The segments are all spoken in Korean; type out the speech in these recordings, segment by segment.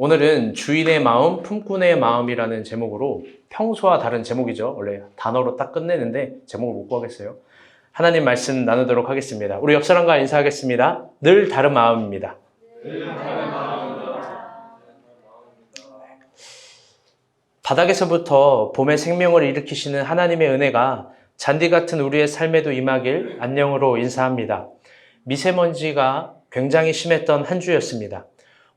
오늘은 주인의 마음, 품꾼의 마음이라는 제목으로 평소와 다른 제목이죠. 원래 단어로 딱 끝내는데 제목을 못 구하겠어요. 하나님 말씀 나누도록 하겠습니다. 우리 옆 사람과 인사하겠습니다. 늘 다른 마음입니다. 바닥에서부터 봄의 생명을 일으키시는 하나님의 은혜가 잔디 같은 우리의 삶에도 임하길 안녕으로 인사합니다. 미세먼지가 굉장히 심했던 한 주였습니다.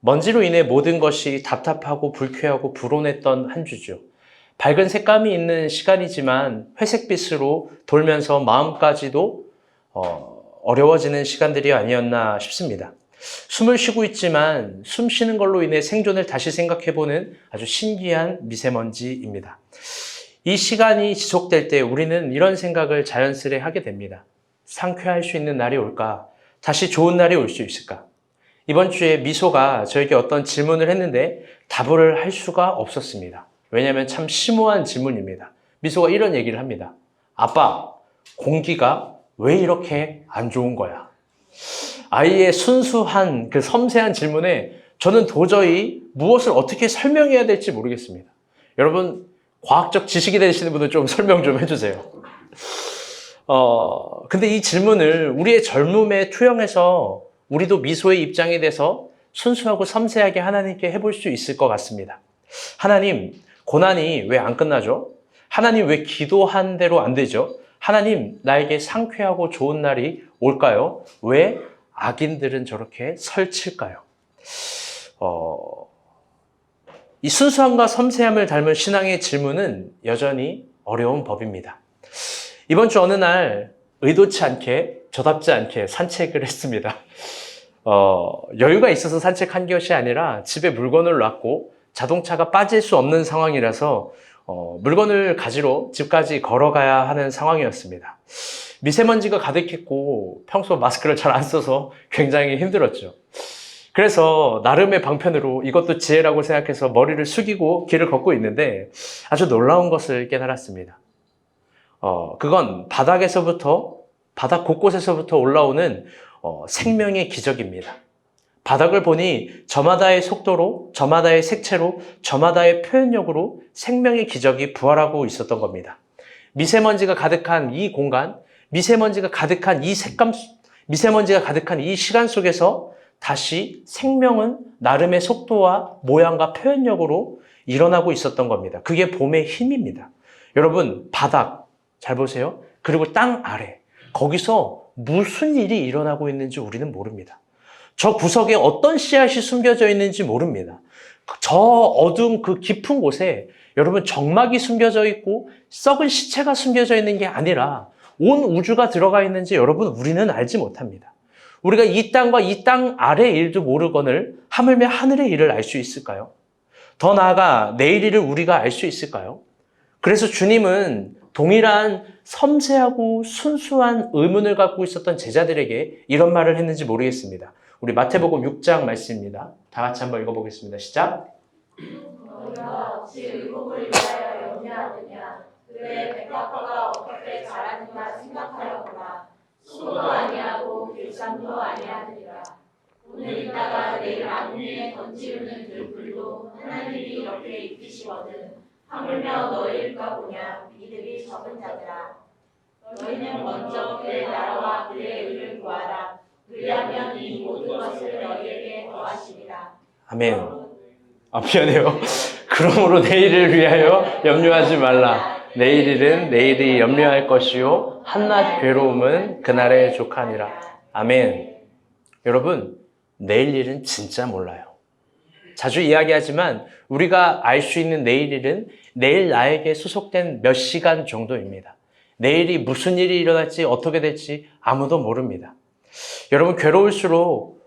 먼지로 인해 모든 것이 답답하고 불쾌하고 불온했던 한 주죠. 밝은 색감이 있는 시간이지만 회색빛으로 돌면서 마음까지도 어려워지는 시간들이 아니었나 싶습니다. 숨을 쉬고 있지만 숨 쉬는 걸로 인해 생존을 다시 생각해보는 아주 신기한 미세먼지입니다. 이 시간이 지속될 때 우리는 이런 생각을 자연스레 하게 됩니다. 상쾌할 수 있는 날이 올까? 다시 좋은 날이 올 수 있을까? 이번 주에 미소가 저에게 어떤 질문을 했는데 답을 할 수가 없었습니다. 왜냐하면 참 심오한 질문입니다. 미소가 이런 얘기를 합니다. 아빠, 공기가 왜 이렇게 안 좋은 거야? 아이의 순수한 그 섬세한 질문에 저는 도저히 무엇을 어떻게 설명해야 될지 모르겠습니다. 여러분, 과학적 지식이 되시는 분은 좀 설명 좀 해주세요. 근데 이 질문을 우리의 젊음에 투영해서 우리도 미소의 입장에 대해서 순수하고 섬세하게 하나님께 해볼 수 있을 것 같습니다. 하나님, 고난이 왜 안 끝나죠? 하나님, 왜 기도한 대로 안 되죠? 하나님, 나에게 상쾌하고 좋은 날이 올까요? 왜 악인들은 저렇게 설칠까요? 이 순수함과 섬세함을 닮은 신앙의 질문은 여전히 어려운 법입니다. 이번 주 어느 날 의도치 않게, 저답지 않게 산책을 했습니다. 여유가 있어서 산책한 것이 아니라 집에 물건을 놨고 자동차가 빠질 수 없는 상황이라서 물건을 가지러 집까지 걸어가야 하는 상황이었습니다. 미세먼지가 가득했고 평소 마스크를 잘 안 써서 굉장히 힘들었죠. 그래서 나름의 방편으로 이것도 지혜라고 생각해서 머리를 숙이고 길을 걷고 있는데 아주 놀라운 것을 깨달았습니다. 그건 바닥 곳곳에서부터 올라오는 생명의 기적입니다. 바닥을 보니 저마다의 속도로, 저마다의 색채로, 저마다의 표현력으로 생명의 기적이 부활하고 있었던 겁니다. 미세먼지가 가득한 이 공간, 미세먼지가 가득한 이 색감, 미세먼지가 가득한 이 시간 속에서 다시 생명은 나름의 속도와 모양과 표현력으로 일어나고 있었던 겁니다. 그게 봄의 힘입니다. 여러분, 바닥 잘 보세요. 그리고 땅 아래, 거기서 무슨 일이 일어나고 있는지 우리는 모릅니다. 저 구석에 어떤 씨앗이 숨겨져 있는지 모릅니다. 저 어두운 그 깊은 곳에 여러분 정막이 숨겨져 있고 썩은 시체가 숨겨져 있는 게 아니라 온 우주가 들어가 있는지 여러분 우리는 알지 못합니다. 우리가 이 땅과 이 땅 아래의 일도 모르거늘 하물며 하늘의 일을 알 수 있을까요? 더 나아가 내일 일을 우리가 알 수 있을까요? 그래서 주님은 동일한 섬세하고 순수한 의문을 갖고 있었던 제자들에게 이런 말을 했는지 모르겠습니다. 우리 마태복음 6장 말씀입니다. 다 같이 한번 읽어보겠습니다. 시작. 너희가 혹시 의복을 위하여 염려하느냐? 그의 백합화가 어떻게 자라는가 생각하여보라. 수도 아니하고 길쌈도 아니하느니라. 오늘 있다가 내일 아궁이에 던지우는 들불도 하나님이 이렇게 입히시거든 하물며 너희일까 보냐. 이들이 적은 자들아. 너희는 먼저 그의 나라와 그의 의를 구하라. 그리하면 이 모든 것을 너희에게 더하시리라. 아멘. 미안해요. 그러므로 내일을 위하여 염려하지 말라. 내일 일은 내일이 염려할 것이요 한낱 괴로움은 그날의 족하니라. 아멘. 여러분, 내일 일은 진짜 몰라요. 자주 이야기하지만 우리가 알 수 있는 내일 일은 내일 나에게 소속된 몇 시간 정도입니다. 내일이 무슨 일이 일어날지 어떻게 될지 아무도 모릅니다. 여러분, 괴로울수록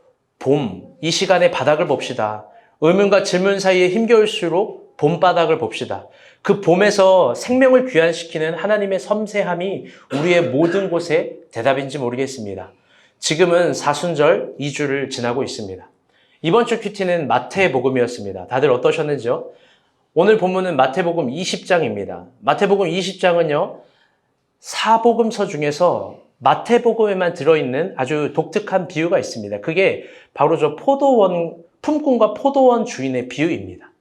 이 시간의 바닥을 봅시다. 의문과 질문 사이에 힘겨울수록 봄바닥을 봅시다. 그 봄에서 생명을 귀환시키는 하나님의 섬세함이 우리의 모든 곳에 대답인지 모르겠습니다. 지금은 사순절 2주를 지나고 있습니다. 이번 주 큐티는 마태복음이었습니다. 다들 어떠셨는지요? 오늘 본문은 마태복음 20장입니다. 마태복음 20장은요, 사복음서 중에서 마태복음에만 들어있는 아주 독특한 비유가 있습니다. 그게 바로 저 품꾼과 포도원 주인의 비유입니다.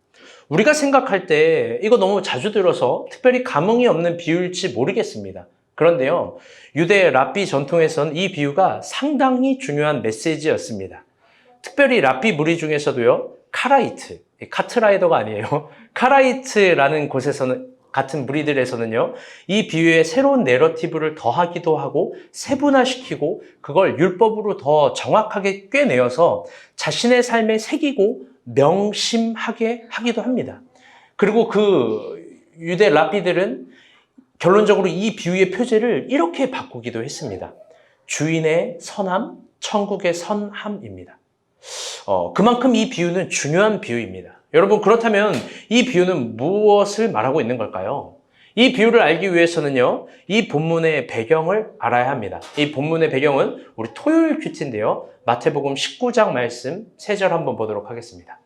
우리가 생각할 때 이거 너무 자주 들어서 특별히 감흥이 없는 비유일지 모르겠습니다. 그런데요, 유대 랍비 전통에선 이 비유가 상당히 중요한 메시지였습니다. 특별히 랍비 무리 중에서도요, 카라이트, 카트라이더가 아니에요. 카라이트라는 곳에서는, 같은 무리들에서는요, 이 비유에 새로운 내러티브를 더하기도 하고 세분화시키고 그걸 율법으로 더 정확하게 꿰내어서 자신의 삶에 새기고 명심하게 하기도 합니다. 그리고 그 유대 랍비들은 결론적으로 이 비유의 표제를 이렇게 바꾸기도 했습니다. 주인의 선함, 천국의 선함입니다. 그만큼 이 비유는 중요한 비유입니다. 여러분, 그렇다면 이 비유는 무엇을 말하고 있는 걸까요? 이 비유를 알기 위해서는요, 이 본문의 배경을 알아야 합니다. 이 본문의 배경은 우리 토요일 큐티인데요. 마태복음 19장 말씀 3절 한번 보도록 하겠습니다.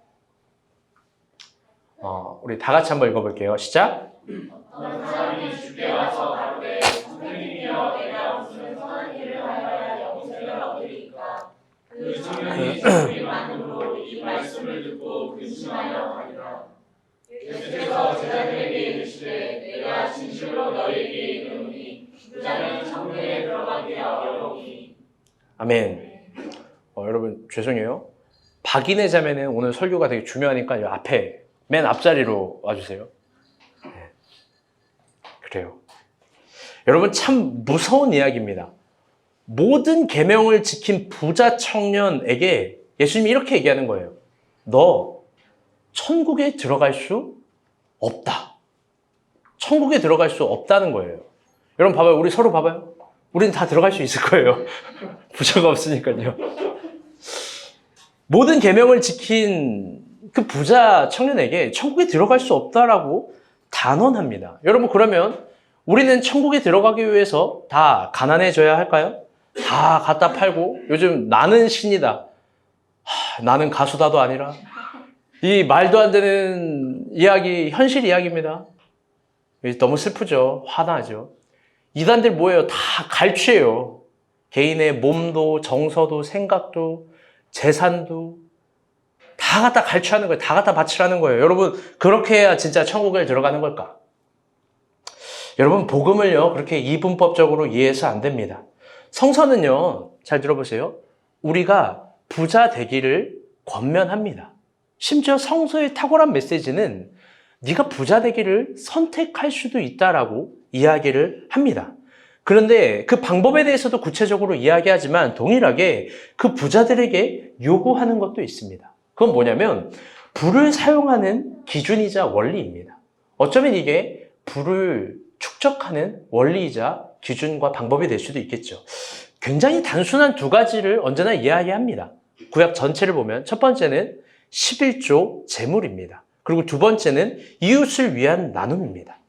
우리 다 같이 한번 읽어볼게요. 시작! 어떤 사람이 주께 와서 가로되 선생님이여 내가 무슨 선한 일을 하여야 영생을 얻으리까 그 청년이 우리만으로 이 말씀을 듣고 근심하여 가리라. 예수께서 제자들에게 이르시되 내가 진실로 너희에게 이르노니 부자는 천국에 들어가기 어려우니. 아멘. 여러분 죄송해요. 박인혜 자매는 오늘 설교가 되게 중요하니까 이 앞에 맨 앞자리로 와주세요. 네. 그래요. 여러분 참 무서운 이야기입니다. 모든 계명을 지킨 부자 청년에게 예수님이 이렇게 얘기하는 거예요. 너 천국에 들어갈 수 없다. 천국에 들어갈 수 없다는 거예요. 여러분 봐봐요. 우리 서로 봐봐요. 우리는 다 들어갈 수 있을 거예요. 부자가 없으니까요. 모든 계명을 지킨 그 부자 청년에게 천국에 들어갈 수 없다라고 단언합니다. 여러분 그러면 우리는 천국에 들어가기 위해서 다 가난해져야 할까요? 다 갖다 팔고 요즘 나는 신이다. 나는 가수다도 아니라 이 말도 안 되는 이야기, 현실 이야기입니다. 너무 슬프죠. 화나죠. 이단들 뭐예요? 다 갈취예요. 개인의 몸도 정서도 생각도 재산도 다 갖다 갈취하는 거예요. 다 갖다 바치라는 거예요. 여러분 그렇게 해야 진짜 천국에 들어가는 걸까? 여러분 복음을요 그렇게 이분법적으로 이해해서 안 됩니다. 성서는요 잘 들어보세요. 우리가 부자 되기를 권면합니다. 심지어 성서의 탁월한 메시지는 네가 부자 되기를 선택할 수도 있다라고 이야기를 합니다. 그런데 그 방법에 대해서도 구체적으로 이야기하지만 동일하게 그 부자들에게 요구하는 것도 있습니다. 그건 뭐냐면 부를 사용하는 기준이자 원리입니다. 어쩌면 이게 부를 축적하는 원리이자 기준과 방법이 될 수도 있겠죠. 굉장히 단순한 두 가지를 언제나 이야기합니다. 구약 전체를 보면 첫 번째는 11조 재물입니다. 그리고 두 번째는 이웃을 위한 나눔입니다.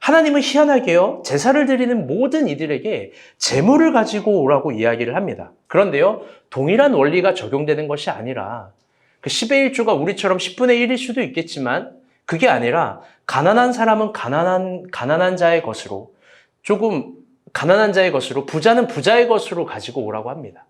하나님은 희한하게요, 제사를 드리는 모든 이들에게 재물을 가지고 오라고 이야기를 합니다. 그런데요, 동일한 원리가 적용되는 것이 아니라 그 10의 1조가 우리처럼 10분의 1일 수도 있겠지만 그게 아니라 가난한 사람은 가난한 자의 것으로 조금 가난한 자의 것으로 부자는 부자의 것으로 가지고 오라고 합니다.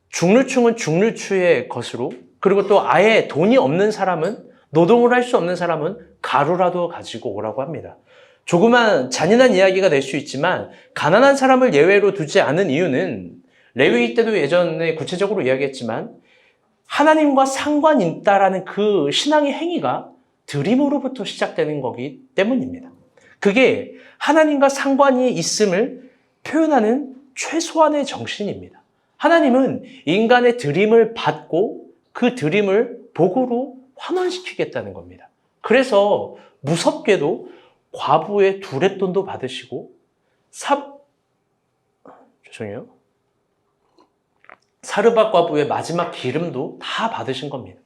중류층은 중류층의 것으로 그리고 또 아예 돈이 없는 사람은 노동을 할 수 없는 사람은 가루라도 가지고 오라고 합니다. 조그만 잔인한 이야기가 될 수 있지만 가난한 사람을 예외로 두지 않은 이유는 레위기 때도 예전에 구체적으로 이야기했지만 하나님과 상관이 있다라는 그 신앙의 행위가 드림으로부터 시작되는 거기 때문입니다. 그게 하나님과 상관이 있음을 표현하는 최소한의 정신입니다. 하나님은 인간의 드림을 받고 그 드림을 복으로 환원시키겠다는 겁니다. 그래서 무섭게도 과부의 두렛돈도 받으시고 사르밧 과부의 마지막 기름도 다 받으신 겁니다.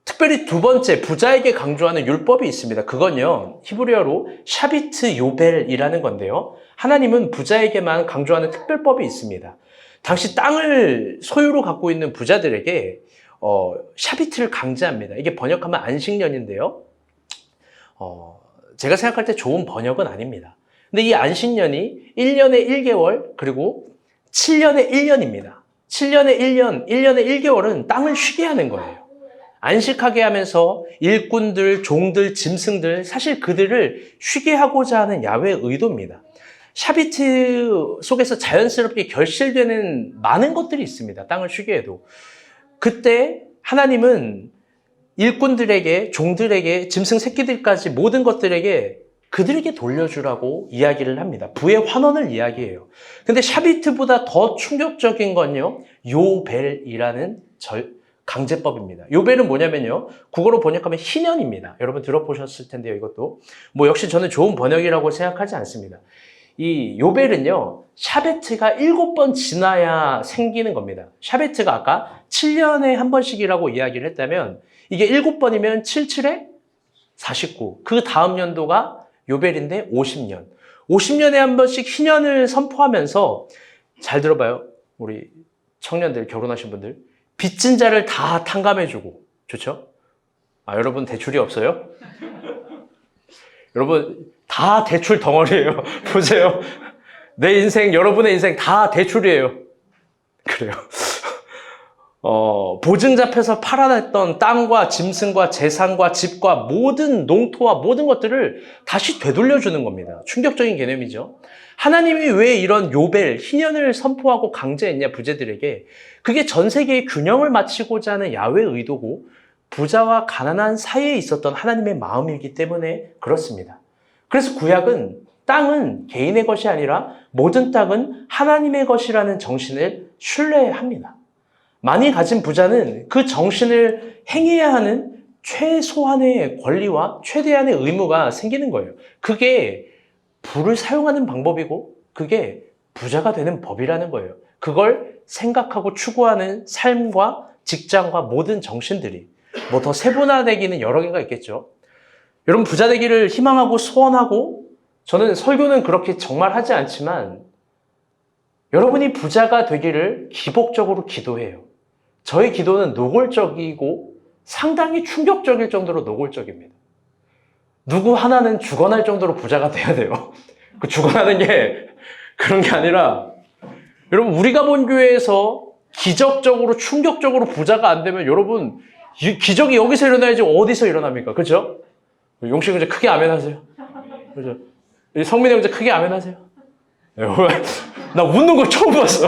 특별히 두 번째 부자에게 강조하는 율법이 있습니다. 그건요 히브리어로 샤비트 요벨이라는 건데요. 하나님은 부자에게만 강조하는 특별법이 있습니다. 당시 땅을 소유로 갖고 있는 부자들에게 샤비트를 강제합니다. 이게 번역하면 안식년인데요. 제가 생각할 때 좋은 번역은 아닙니다. 근데 이 안식년이 1년에 1개월 그리고 7년에 1년입니다. 7년에 1년, 1년에 1개월은 땅을 쉬게 하는 거예요. 안식하게 하면서 일꾼들, 종들, 짐승들, 사실 그들을 쉬게 하고자 하는 야훼의 의도입니다. 샤비트 속에서 자연스럽게 결실되는 많은 것들이 있습니다. 땅을 쉬게 해도. 그때 하나님은 일꾼들에게, 종들에게, 짐승 새끼들까지 모든 것들에게 그들에게 돌려주라고 이야기를 합니다. 부의 환원을 이야기해요. 근데 샤비트보다 더 충격적인 건요, 요벨이라는 강제법입니다. 요벨은 뭐냐면요, 국어로 번역하면 희년입니다. 여러분 들어보셨을 텐데요, 이것도. 뭐 역시 저는 좋은 번역이라고 생각하지 않습니다. 이 요벨은요, 샤베트가 7번 지나야 생기는 겁니다. 샤베트가 아까 7년에 한 번씩이라고 이야기를 했다면, 이게 7번이면 7, 7에 49. 그 다음 연도가 요벨인데 50년. 50년에 한 번씩 희년을 선포하면서, 잘 들어봐요. 우리 청년들, 결혼하신 분들. 빚진 자를 다 탕감해주고. 좋죠? 여러분 대출이 없어요? 여러분 다 대출 덩어리예요. 보세요. 내 인생, 여러분의 인생 다 대출이에요. 그래요. 보증 잡혀서 팔아냈던 땅과 짐승과 재산과 집과 모든 농토와 모든 것들을 다시 되돌려주는 겁니다. 충격적인 개념이죠. 하나님이 왜 이런 요벨, 희년을 선포하고 강제했냐, 부자들에게. 그게 전 세계의 균형을 맞추고자 하는 야훼의 의도고 부자와 가난한 사이에 있었던 하나님의 마음이기 때문에 그렇습니다. 그래서 구약은 땅은 개인의 것이 아니라 모든 땅은 하나님의 것이라는 정신을 신뢰합니다. 많이 가진 부자는 그 정신을 행해야 하는 최소한의 권리와 최대한의 의무가 생기는 거예요. 그게 부를 사용하는 방법이고 그게 부자가 되는 법이라는 거예요. 그걸 생각하고 추구하는 삶과 직장과 모든 정신들이 뭐 더 세분화되기는 여러 개가 있겠죠. 여러분 부자 되기를 희망하고 소원하고 저는 설교는 그렇게 정말 하지 않지만 여러분이 부자가 되기를 기복적으로 기도해요. 저의 기도는 노골적이고 상당히 충격적일 정도로 노골적입니다. 누구 하나는 죽어날 정도로 부자가 돼야 돼요. 그 죽어나는 게 그런 게 아니라 여러분 우리가 본 교회에서 기적적으로 충격적으로 부자가 안 되면 여러분 기적이 여기서 일어나야지 어디서 일어납니까? 그렇죠? 용식 형제 크게 아멘 하세요. 그렇죠? 성민이 형제 크게 아멘 하세요. 나 웃는 거 처음 봤어.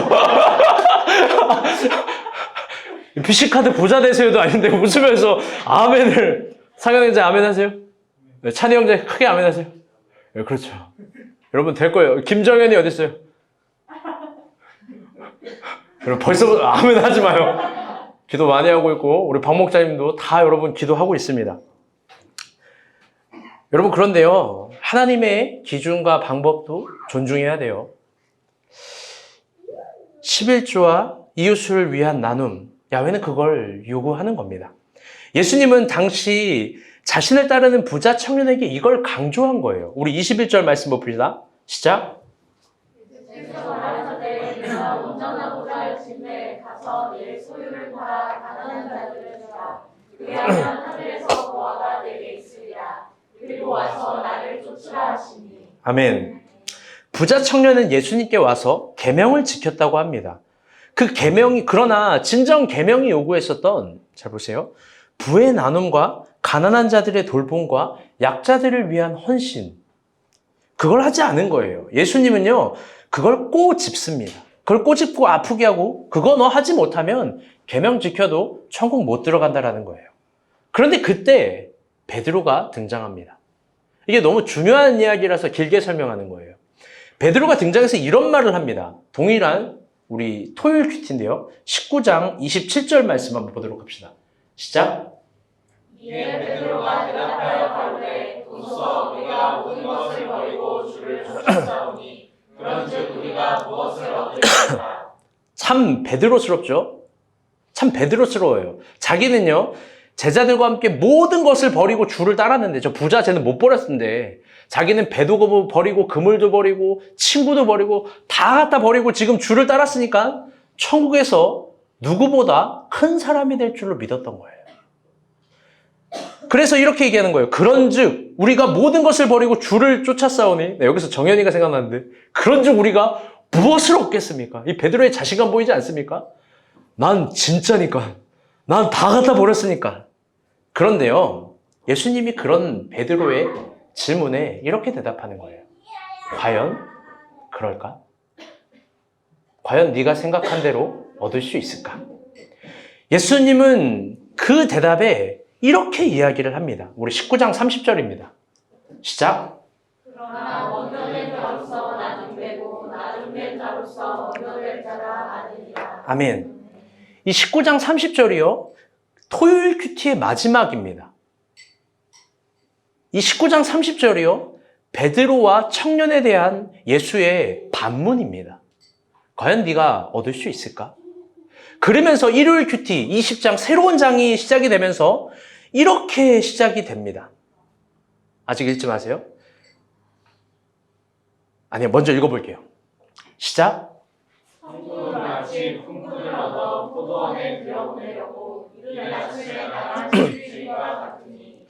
피시카드 부자 되세요도 아닌데 웃으면서 아멘을. 상현 형제 아멘 하세요. 찬이 형제 크게 아멘 하세요. 그렇죠. 여러분 될 거예요. 김정현이 어디 있어요? 여러분 벌써부터 아멘 하지 마요. 기도 많이 하고 있고 우리 박 목사님도 다 여러분 기도하고 있습니다. 여러분 그런데요, 하나님의 기준과 방법도 존중해야 돼요. 11조와 이웃을 위한 나눔, 야훼는 그걸 요구하는 겁니다. 예수님은 당시 자신을 따르는 부자 청년에게 이걸 강조한 거예요. 우리 21절 말씀 봅시다. 시작. 온전하고 자유심에 가서 내 소유를 팔아 가난한 자들을 주라. 그리하면 하늘에서 보화가 내게 있으리라. 그리고 와서 나를 쫓으라 하시니. 아멘. 부자 청년은 예수님께 와서 계명을 지켰다고 합니다. 그 계명이, 그러나 진정 계명이 요구했었던, 잘 보세요, 부의 나눔과 가난한 자들의 돌봄과 약자들을 위한 헌신, 그걸 하지 않은 거예요. 예수님은요, 그걸 꼬집습니다. 그걸 꼬집고 아프게 하고 그거 너 하지 못하면 계명 지켜도 천국 못 들어간다라는 거예요. 그런데 그때 베드로가 등장합니다. 이게 너무 중요한 이야기라서 길게 설명하는 거예요. 베드로가 등장해서 이런 말을 합니다. 동일한 우리 토요일 큐티인데요. 19장 27절 말씀 한번 보도록 합시다. 시작. 이에 베드로가 대답하여 가로되 도서 우리가 모든 것을 버리고 주를 쫓아오니 그런즉 우리가 무엇을 얻으리까? 참 베드로스럽죠? 참 베드로스러워요. 자기는요, 제자들과 함께 모든 것을 버리고 주를 따랐는데, 저 부자 쟤는 못 버렸는데, 자기는 배도 버리고 그물도 버리고 친구도 버리고 다 갖다 버리고 지금 주를 따랐으니까 천국에서 누구보다 큰 사람이 될 줄로 믿었던 거예요. 그래서 이렇게 얘기하는 거예요. 그런즉 우리가 모든 것을 버리고 주를 쫓아싸우니, 네, 여기서 정현이가 생각나는데, 그런즉 우리가 무엇을 얻겠습니까? 이 베드로의 자신감 보이지 않습니까? 난 진짜니까. 난 다 갖다 버렸으니까. 그런데요, 예수님이 그런 베드로의 질문에 이렇게 대답하는 거예요. 과연 그럴까? 과연 네가 생각한 대로 얻을 수 있을까? 예수님은 그 대답에 이렇게 이야기를 합니다. 우리 19장 30절입니다. 시작. 그러나 먼저 된 자로서 나중되고 나중된 자로서 먼저 될 자가 많으리라. 아멘. 이 19장 30절이요. 토요일 큐티의 마지막입니다. 이 19장 30절이요. 베드로와 청년에 대한 예수의 반문입니다. 과연 네가 얻을 수 있을까? 그러면서 일요일 큐티 20장 새로운 장이 시작이 되면서 이렇게 시작이 됩니다. 아직 읽지 마세요. 아니요, 먼저 읽어볼게요. 시작. 성도는 마치 품꾼을 얻어 포도원에 들여보내려고 이른 아침에 나간 집주인과 같으니.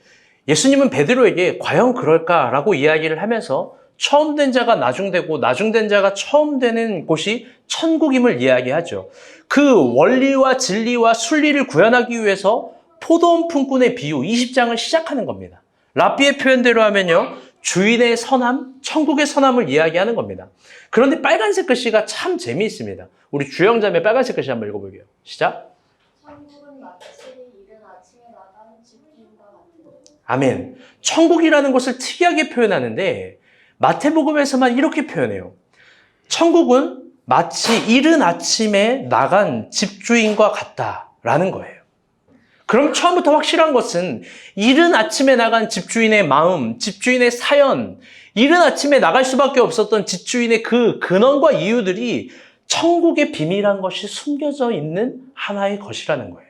예수님은 베드로에게 과연 그럴까라고 이야기를 하면서 처음 된 자가 나중되고 나중된 자가 처음 되는 곳이 천국임을 이야기하죠. 그 원리와 진리와 순리를 구현하기 위해서 포도원 품꾼의 비유 20장을 시작하는 겁니다. 랍비의 표현대로 하면요. 주인의 선함, 천국의 선함을 이야기하는 겁니다. 그런데 빨간색 글씨가 참 재미있습니다. 우리 주영자매 빨간색 글씨 한번 읽어볼게요. 시작. 천국은 마치 이른 아침에 나간 집주인과 같으니. 아멘. 천국이라는 것을 특이하게 표현하는데 마태복음에서만 이렇게 표현해요. 천국은 마치 이른 아침에 나간 집주인과 같다라는 거예요. 그럼 처음부터 확실한 것은 이른 아침에 나간 집주인의 마음, 집주인의 사연, 이른 아침에 나갈 수밖에 없었던 집주인의 그 근원과 이유들이 천국의 비밀한 것이 숨겨져 있는 하나의 것이라는 거예요.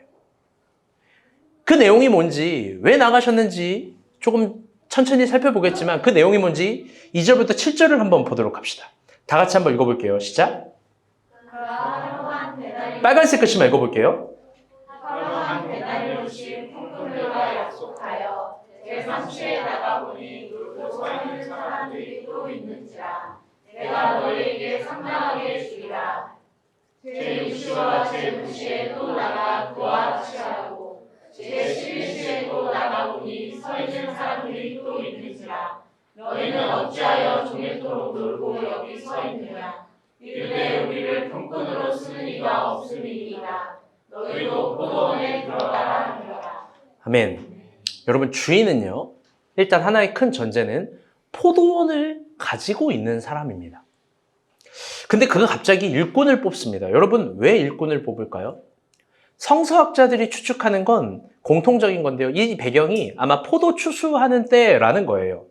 그 내용이 뭔지, 왜 나가셨는지 조금 천천히 살펴보겠지만 그 내용이 뭔지 2절부터 7절을 한번 보도록 합시다. 다 같이 한번 읽어볼게요. 시작. 그러한 배달이 빨간색 글씨만 읽어볼게요. 그러한 배달이 오신 품꾼들과 약속하여 제3주에 나가보니 놀고 서 있는 사람들이 또 있는지라. 내가 너희에게 상당하게 주리라. 제6주와 제9주에 또 나가 그와 같이 하고 제11주에 또 나가보니 서 있는 사람들이 또 있는지라. 너희는 어찌하여 종일토록 놀고 여기 서 있느냐. 이르되 우리를 품꾼으로 쓰는 이가 없음이니이다. 너희도 포도원에 들어가라 하니라. 아멘. 여러분, 주인은요, 일단 하나의 큰 전제는 포도원을 가지고 있는 사람입니다. 근데 그가 갑자기 일꾼을 뽑습니다. 여러분, 왜 일꾼을 뽑을까요? 성서학자들이 추측하는 건 공통적인 건데요. 이 배경이 아마 포도 추수하는 때라는 거예요.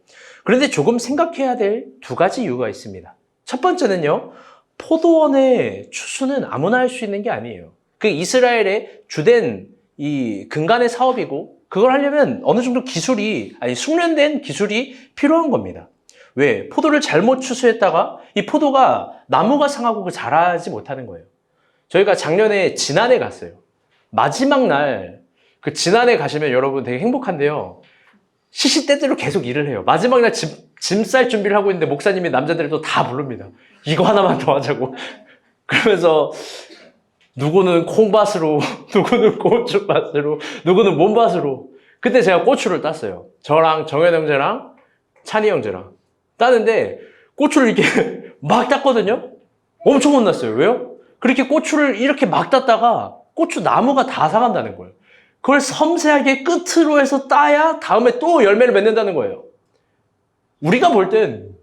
그런데 조금 생각해야 될 두 가지 이유가 있습니다. 첫 번째는요, 포도원의 추수는 아무나 할 수 있는 게 아니에요. 그 이스라엘의 주된 이 근간의 사업이고, 그걸 하려면 어느 정도 숙련된 기술이 필요한 겁니다. 왜? 포도를 잘못 추수했다가 이 포도가 나무가 상하고 자라지 못하는 거예요. 저희가 작년에 진안에 갔어요. 마지막 날, 그 진안에 가시면 여러분 되게 행복한데요. 시시때때로 계속 일을 해요. 마지막 날 짐 쌀 준비를 하고 있는데 목사님이 남자들을 또 다 부릅니다. 이거 하나만 더 하자고. 그러면서 누구는 콩밭으로, 누구는 고추밭으로, 누구는 몸밭으로. 그때 제가 고추를 땄어요. 저랑 정현 형제랑 찬이 형제랑 따는데 고추를 이렇게 막 땄거든요. 엄청 혼났어요. 왜요? 그렇게 고추를 이렇게 막 땄다가 고추 나무가 다 상한다는 거예요. 그걸 섬세하게 끝으로 해서 따야 다음에 또 열매를 맺는다는 거예요. 우리가 볼 땐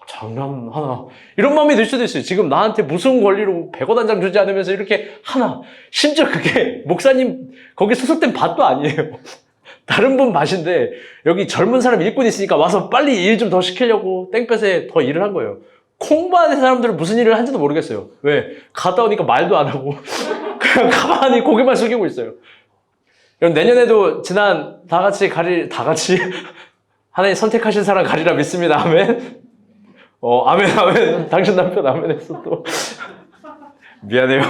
장난하나 이런 마음이 들 수도 있어요. 지금 나한테 무슨 권리로 100원 한 장 주지 않으면서 이렇게 하나. 심지어 그게 목사님 거기 소속된 밭도 아니에요. 다른 분 밭인데 여기 젊은 사람 일꾼 있으니까 와서 빨리 일 좀 더 시키려고 땡볕에 더 일을 한 거예요. 콩밭의 사람들은 무슨 일을 한지도 모르겠어요. 왜? 갔다 오니까 말도 안 하고 그냥 가만히 고개만 숙이고 있어요. 그럼 내년에도 지난 다 같이 하나님 선택하신 사람 가리라 믿습니다. 아멘. 아멘. 당신 남편 아멘 했어 또. 미안해요.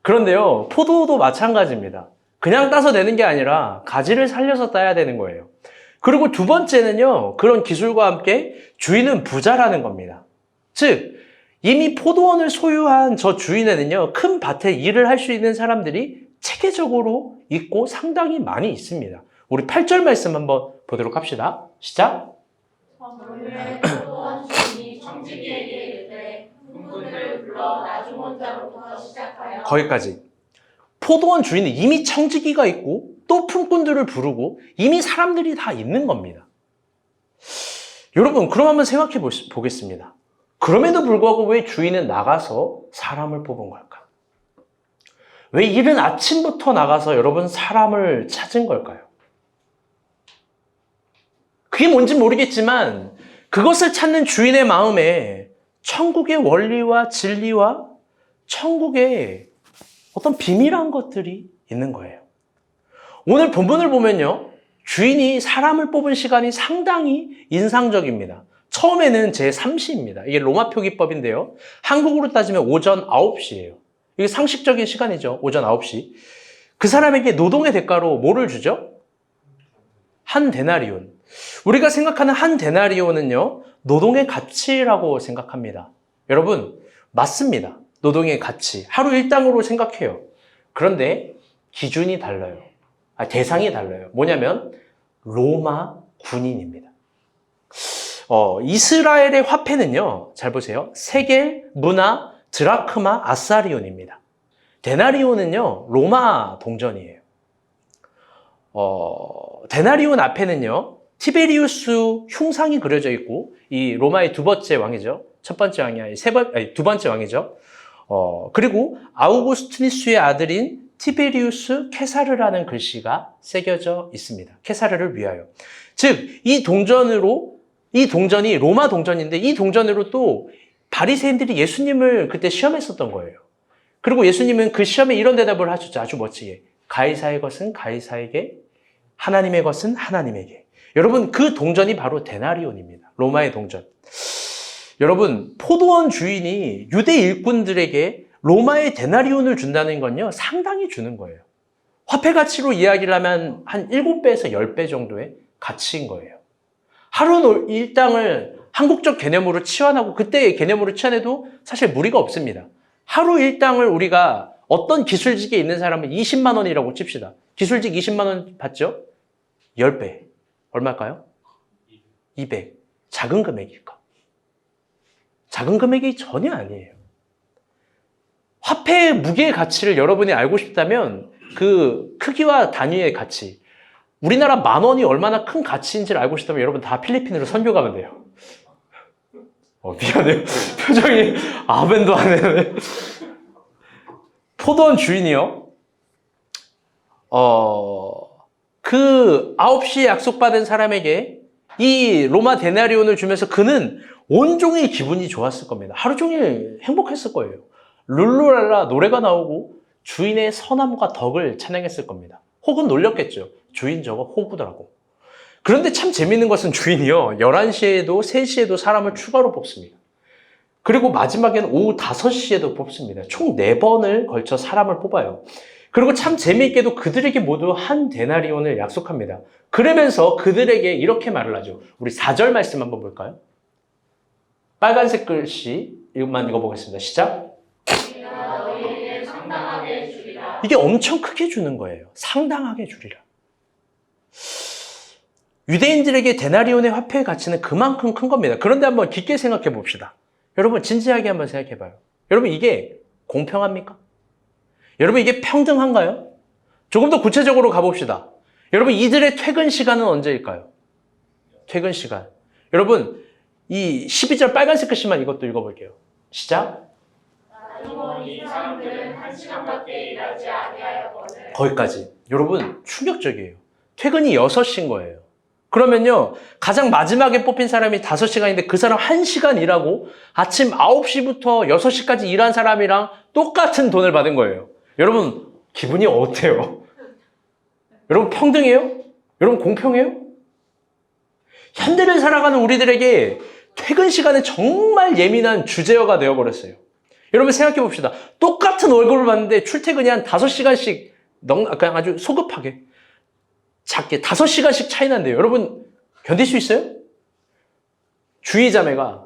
그런데요, 포도도 마찬가지입니다. 그냥 따서 내는 게 아니라 가지를 살려서 따야 되는 거예요. 그리고 두 번째는요, 그런 기술과 함께 주인은 부자라는 겁니다. 즉, 이미 포도원을 소유한 저 주인에는요, 큰 밭에 일을 할 수 있는 사람들이 체계적으로 있고 상당히 많이 있습니다. 우리 8절 말씀 한번 보도록 합시다. 시작. 오늘 포도원 주인이 청지기에게 이르되 품꾼들을 불러 나중원자로부터 시작하여 거기까지. 포도원 주인은 이미 청지기가 있고 또 품꾼들을 부르고 이미 사람들이 다 있는 겁니다. 여러분, 그럼 한번 생각해 보겠습니다. 그럼에도 불구하고 왜 주인은 나가서 사람을 뽑은 걸까? 왜 이른 아침부터 나가서 여러분 사람을 찾은 걸까요? 그게 뭔지 모르겠지만 그것을 찾는 주인의 마음에 천국의 원리와 진리와 천국의 어떤 비밀한 것들이 있는 거예요. 오늘 본문을 보면요, 주인이 사람을 뽑은 시간이 상당히 인상적입니다. 처음에는 제3시입니다. 이게 로마 표기법인데요. 한국으로 따지면 오전 9시예요. 이게 상식적인 시간이죠. 오전 9시. 그 사람에게 노동의 대가로 뭐를 주죠? 한 데나리온. 우리가 생각하는 한 데나리온은요, 노동의 가치라고 생각합니다. 여러분, 맞습니다. 노동의 가치. 하루 일당으로 생각해요. 그런데 기준이 달라요. 대상이 달라요. 뭐냐면 로마 군인입니다. 이스라엘의 화폐는요, 잘 보세요. 세겔, 문화, 드라크마, 아사리온입니다. 데나리온은요, 로마 동전이에요. 데나리온 앞에는요, 티베리우스 흉상이 그려져 있고, 이 로마의 두 번째 왕이죠. 첫 번째 왕이 아니, 두 번째 왕이죠. 그리고 아우구스투니스의 아들인 티베리우스 케사르라는 글씨가 새겨져 있습니다. 케사르를 위하여. 즉, 이 동전이 로마 동전인데 이 동전으로 또 바리새인들이 예수님을 그때 시험했었던 거예요. 그리고 예수님은 그 시험에 이런 대답을 하셨죠. 아주 멋지게. 가이사의 것은 가이사에게, 하나님의 것은 하나님에게. 여러분, 그 동전이 바로 데나리온입니다. 로마의 동전. 여러분, 포도원 주인이 유대 일꾼들에게 로마의 데나리온을 준다는 건요, 상당히 주는 거예요. 화폐 가치로 이야기를 하면 한 7배에서 10배 정도의 가치인 거예요. 하루 일당을 한국적 개념으로 치환하고, 그때의 개념으로 치환해도 사실 무리가 없습니다. 하루 일당을 우리가 어떤 기술직에 있는 사람은 20만 원이라고 칩시다. 기술직 20만 원 받죠? 10배. 얼마일까요? 200. 작은 금액일까? 작은 금액이 전혀 아니에요. 화폐의 무게의 가치를 여러분이 알고 싶다면 그 크기와 단위의 가치, 우리나라 10,000원이 얼마나 큰 가치인지를 알고 싶다면 여러분 다 필리핀으로 선교 가면 돼요. 미안해요. 표정이 아멘도 안 해. 포도원 주인이요. 그 9시에 약속받은 사람에게 이 로마 데나리온을 주면서 그는 온종일 기분이 좋았을 겁니다. 하루 종일 행복했을 거예요. 룰루랄라 노래가 나오고 주인의 선함과 덕을 찬양했을 겁니다. 혹은 놀렸겠죠. 주인 저거 호구더라고. 그런데 참 재밌는 것은 주인이요, 11시에도 3시에도 사람을 추가로 뽑습니다. 그리고 마지막에는 오후 5시에도 뽑습니다. 총 4번을 걸쳐 사람을 뽑아요. 그리고 참 재미있게도 그들에게 모두 한 데나리온을 약속합니다. 그러면서 그들에게 이렇게 말을 하죠. 우리 4절 말씀 한번 볼까요? 빨간색 글씨 이것만 읽어보겠습니다. 시작. 너희에게 상당하게 주리라. 이게 엄청 크게 주는 거예요. 상당하게 주리라. 유대인들에게 데나리온의 화폐의 가치는 그만큼 큰 겁니다. 그런데 한번 깊게 생각해 봅시다. 여러분, 진지하게 한번 생각해 봐요. 여러분, 이게 공평합니까? 여러분, 이게 평등한가요? 조금 더 구체적으로 가봅시다. 여러분, 이들의 퇴근 시간은 언제일까요? 퇴근 시간. 여러분, 이 12절 빨간색 글씨만 이것도 읽어볼게요. 시작. 이 사람들은 1시간밖에 일하지 아니하였거늘. 거기까지. 여러분, 충격적이에요. 퇴근이 6시인 거예요. 그러면요, 가장 마지막에 뽑힌 사람이 5시간인데 그 사람 1시간 일하고 아침 9시부터 6시까지 일한 사람이랑 똑같은 돈을 받은 거예요. 여러분, 기분이 어때요? 여러분, 평등해요? 여러분, 공평해요? 현대를 살아가는 우리들에게 퇴근 시간은 정말 예민한 주제어가 되어버렸어요. 여러분, 생각해 봅시다. 똑같은 월급을 받는데 출퇴근이 한 5시간씩 그냥 아주 소급하게 작게 5시간씩 차이 난대요. 여러분, 견딜 수 있어요? 주희 자매가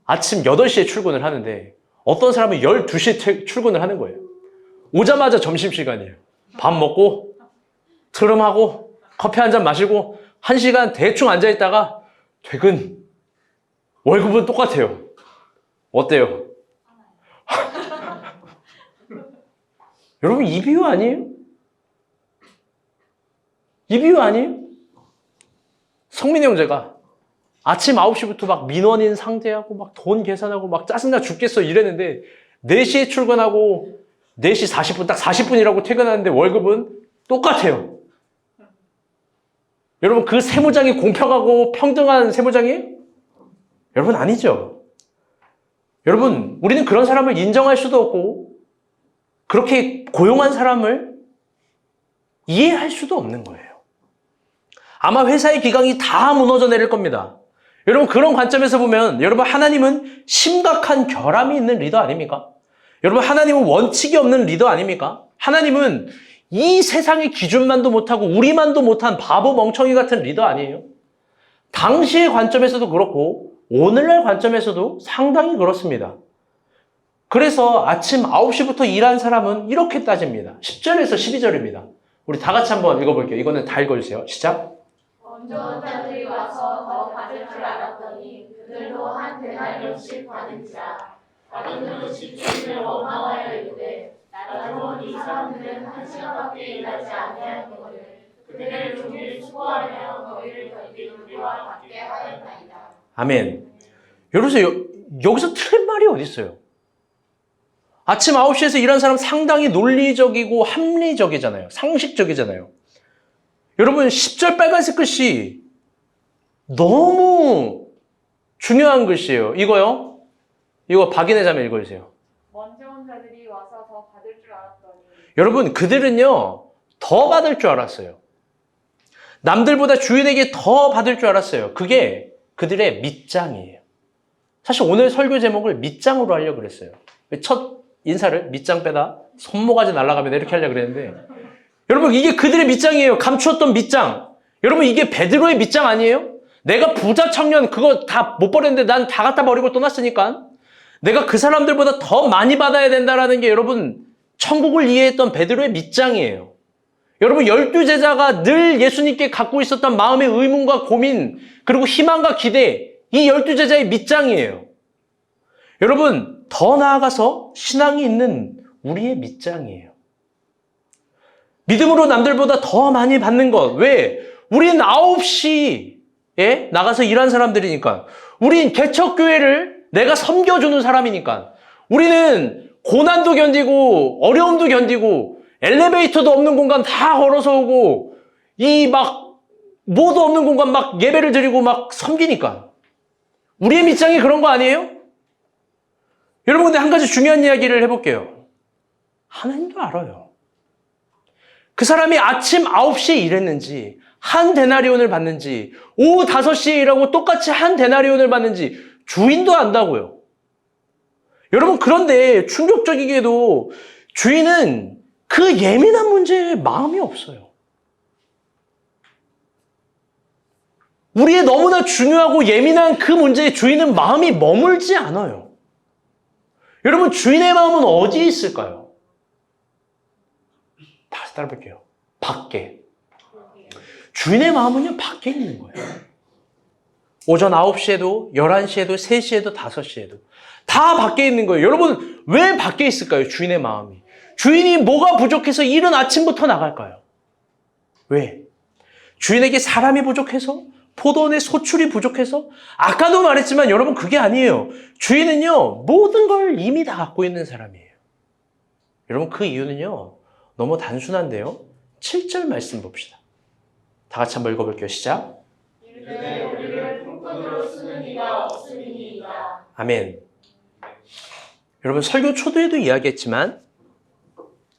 아침 8시에 출근을 하는데 어떤 사람은 12시에 출근을 하는 거예요. 오자마자 점심시간이에요. 밥 먹고 트름하고 커피 한 잔 마시고 1시간 대충 앉아있다가 퇴근. 월급은 똑같아요. 어때요? 여러분 이 비유 아니에요? 이 비유 아니에요? 성민이 형제가 아침 9시부터 막 민원인 상대하고 막 돈 계산하고 막 짜증나 죽겠어 이랬는데 4시에 출근하고 4시 40분 딱 40분이라고 퇴근하는데 월급은 똑같아요. 여러분 그 세무장이 공평하고 평등한 세무장이에요? 여러분 아니죠. 여러분 우리는 그런 사람을 인정할 수도 없고 그렇게 고용한 사람을 이해할 수도 없는 거예요. 아마 회사의 기강이 다 무너져 내릴 겁니다. 여러분 그런 관점에서 보면 여러분 하나님은 심각한 결함이 있는 리더 아닙니까? 여러분 하나님은 원칙이 없는 리더 아닙니까? 하나님은 이 세상의 기준만도 못하고 우리만도 못한 바보 멍청이 같은 리더 아니에요? 당시의 관점에서도 그렇고 오늘날 관점에서도 상당히 그렇습니다. 그래서 아침 9시부터 일한 사람은 이렇게 따집니다. 10절에서 12절입니다. 우리 다 같이 한번 읽어볼게요. 이거는 다 읽어주세요. 시작. 먼저 자들이 와서 더 받을 줄 알았더니 그들도 한 데나리온씩 받은지라. 받은 후 집주인을 원망하여 이르되 나로 이 사람들은 1시간밖에 일하지 아니하였거늘 그들을 종일 수고하며 너희를 견딜 우리와 같게 하였나이다. 아멘. 여러분 여기서 틀린 말이 어디 있어요? 아침 9시에서 일한 사람 상당히 논리적이고 합리적이잖아요. 상식적이잖아요. 여러분 10절 빨간색 글씨 너무 중요한 글씨예요. 이거요. 이거 박인혜 자매 읽어주세요. 먼저 온 자들이 와서 더 받을 줄 알았더니 여러분 그들은요 더 받을 줄 알았어요. 남들보다 주인에게 더 받을 줄 알았어요. 그게 그들의 밑장이에요. 사실 오늘 설교 제목을 밑장으로 하려고 그랬어요. 첫 인사를 밑장 빼다 손모가지 날아가면 이렇게 하려고 그랬는데 여러분 이게 그들의 밑장이에요. 감추었던 밑장. 여러분 이게 베드로의 밑장 아니에요? 내가 부자 청년 그거 다 못 버렸는데 난 다 갖다 버리고 떠났으니까 내가 그 사람들보다 더 많이 받아야 된다라는 게 여러분 천국을 이해했던 베드로의 밑장이에요. 여러분 12제자가 늘 예수님께 갖고 있었던 마음의 의문과 고민 그리고 희망과 기대 이 12제자의 밑장이에요. 여러분 더 나아가서 신앙이 있는 우리의 밑장이에요. 믿음으로 남들보다 더 많이 받는 것. 왜? 우린 9시에 나가서 일한 사람들이니까. 우린 개척교회를 내가 섬겨주는 사람이니까. 우리는 고난도 견디고 어려움도 견디고 엘리베이터도 없는 공간 다 걸어서 오고 이 막 뭐도 없는 공간 막 예배를 드리고 막 섬기니까. 우리의 밑장이 그런 거 아니에요? 여러분 근데 한 가지 중요한 이야기를 해볼게요. 하나님도 알아요. 그 사람이 아침 9시에 일했는지 한 데나리온을 받는지 오후 5시에 일하고 똑같이 한 데나리온을 받는지 주인도 안다고요. 여러분 그런데 충격적이게도 주인은 그 예민한 문제에 마음이 없어요. 우리의 너무나 중요하고 예민한 그 문제에 주인은 마음이 머물지 않아요. 여러분 주인의 마음은 어디에 있을까요? 다시 따라볼게요. 밖에. 주인의 마음은요 밖에 있는 거예요. 오전 9시에도 11시에도 3시에도 5시에도 다 밖에 있는 거예요. 여러분 왜 밖에 있을까요? 주인의 마음이. 주인이 뭐가 부족해서 이른 아침부터 나갈까요? 왜? 주인에게 사람이 부족해서? 포도원의 소출이 부족해서? 아까도 말했지만 여러분 그게 아니에요. 주인은요 모든 걸 이미 다 갖고 있는 사람이에요. 여러분 그 이유는요 너무 단순한데요. 7절 말씀 봅시다. 다 같이 한번 읽어볼게요. 시작. 이르되 우리를 품꾼으로 쓰는 이가 없음이니이다. 아멘. 여러분 설교 초도에도 이야기했지만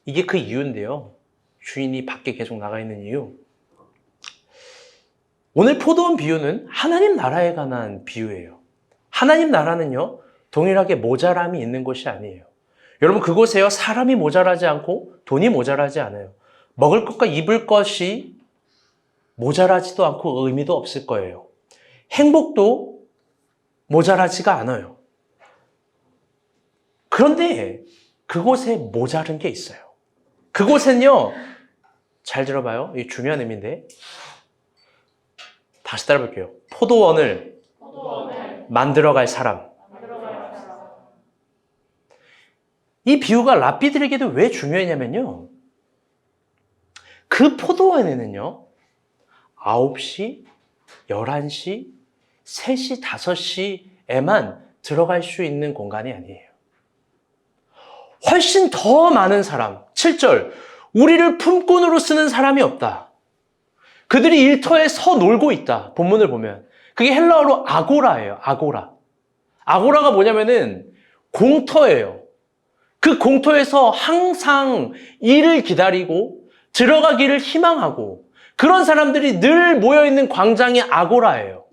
이게 그 이유인데요. 주인이 밖에 계속 나가 있는 이유. 오늘 포도원 비유는 하나님 나라에 관한 비유예요. 하나님 나라는요, 동일하게 모자람이 있는 곳이 아니에요. 여러분 그곳에요, 사람이 모자라지 않고 돈이 모자라지 않아요. 먹을 것과 입을 것이 모자라지도 않고 의미도 없을 거예요. 행복도 모자라지가 않아요. 그런데 그곳에 모자른 게 있어요. 그곳엔요, 잘 들어봐요. 이게 중요한 의미인데. 다시 따라 볼게요. 포도원을 만들어갈 사람. 이 비유가 랍비들에게도 왜 중요했냐면요. 그 포도원에는요, 9시, 11시, 3시, 5시에만 들어갈 수 있는 공간이 아니에요. 훨씬 더 많은 사람, 7절, 우리를 품꾼으로 쓰는 사람이 없다. 그들이 일터에 서 놀고 있다. 본문을 보면. 그게 헬라어로 아고라예요. 아고라. 아고라가 뭐냐면은 공터예요. 그 공터에서 항상 일을 기다리고 들어가기를 희망하고 그런 사람들이 늘 모여있는 광장이 아고라예요.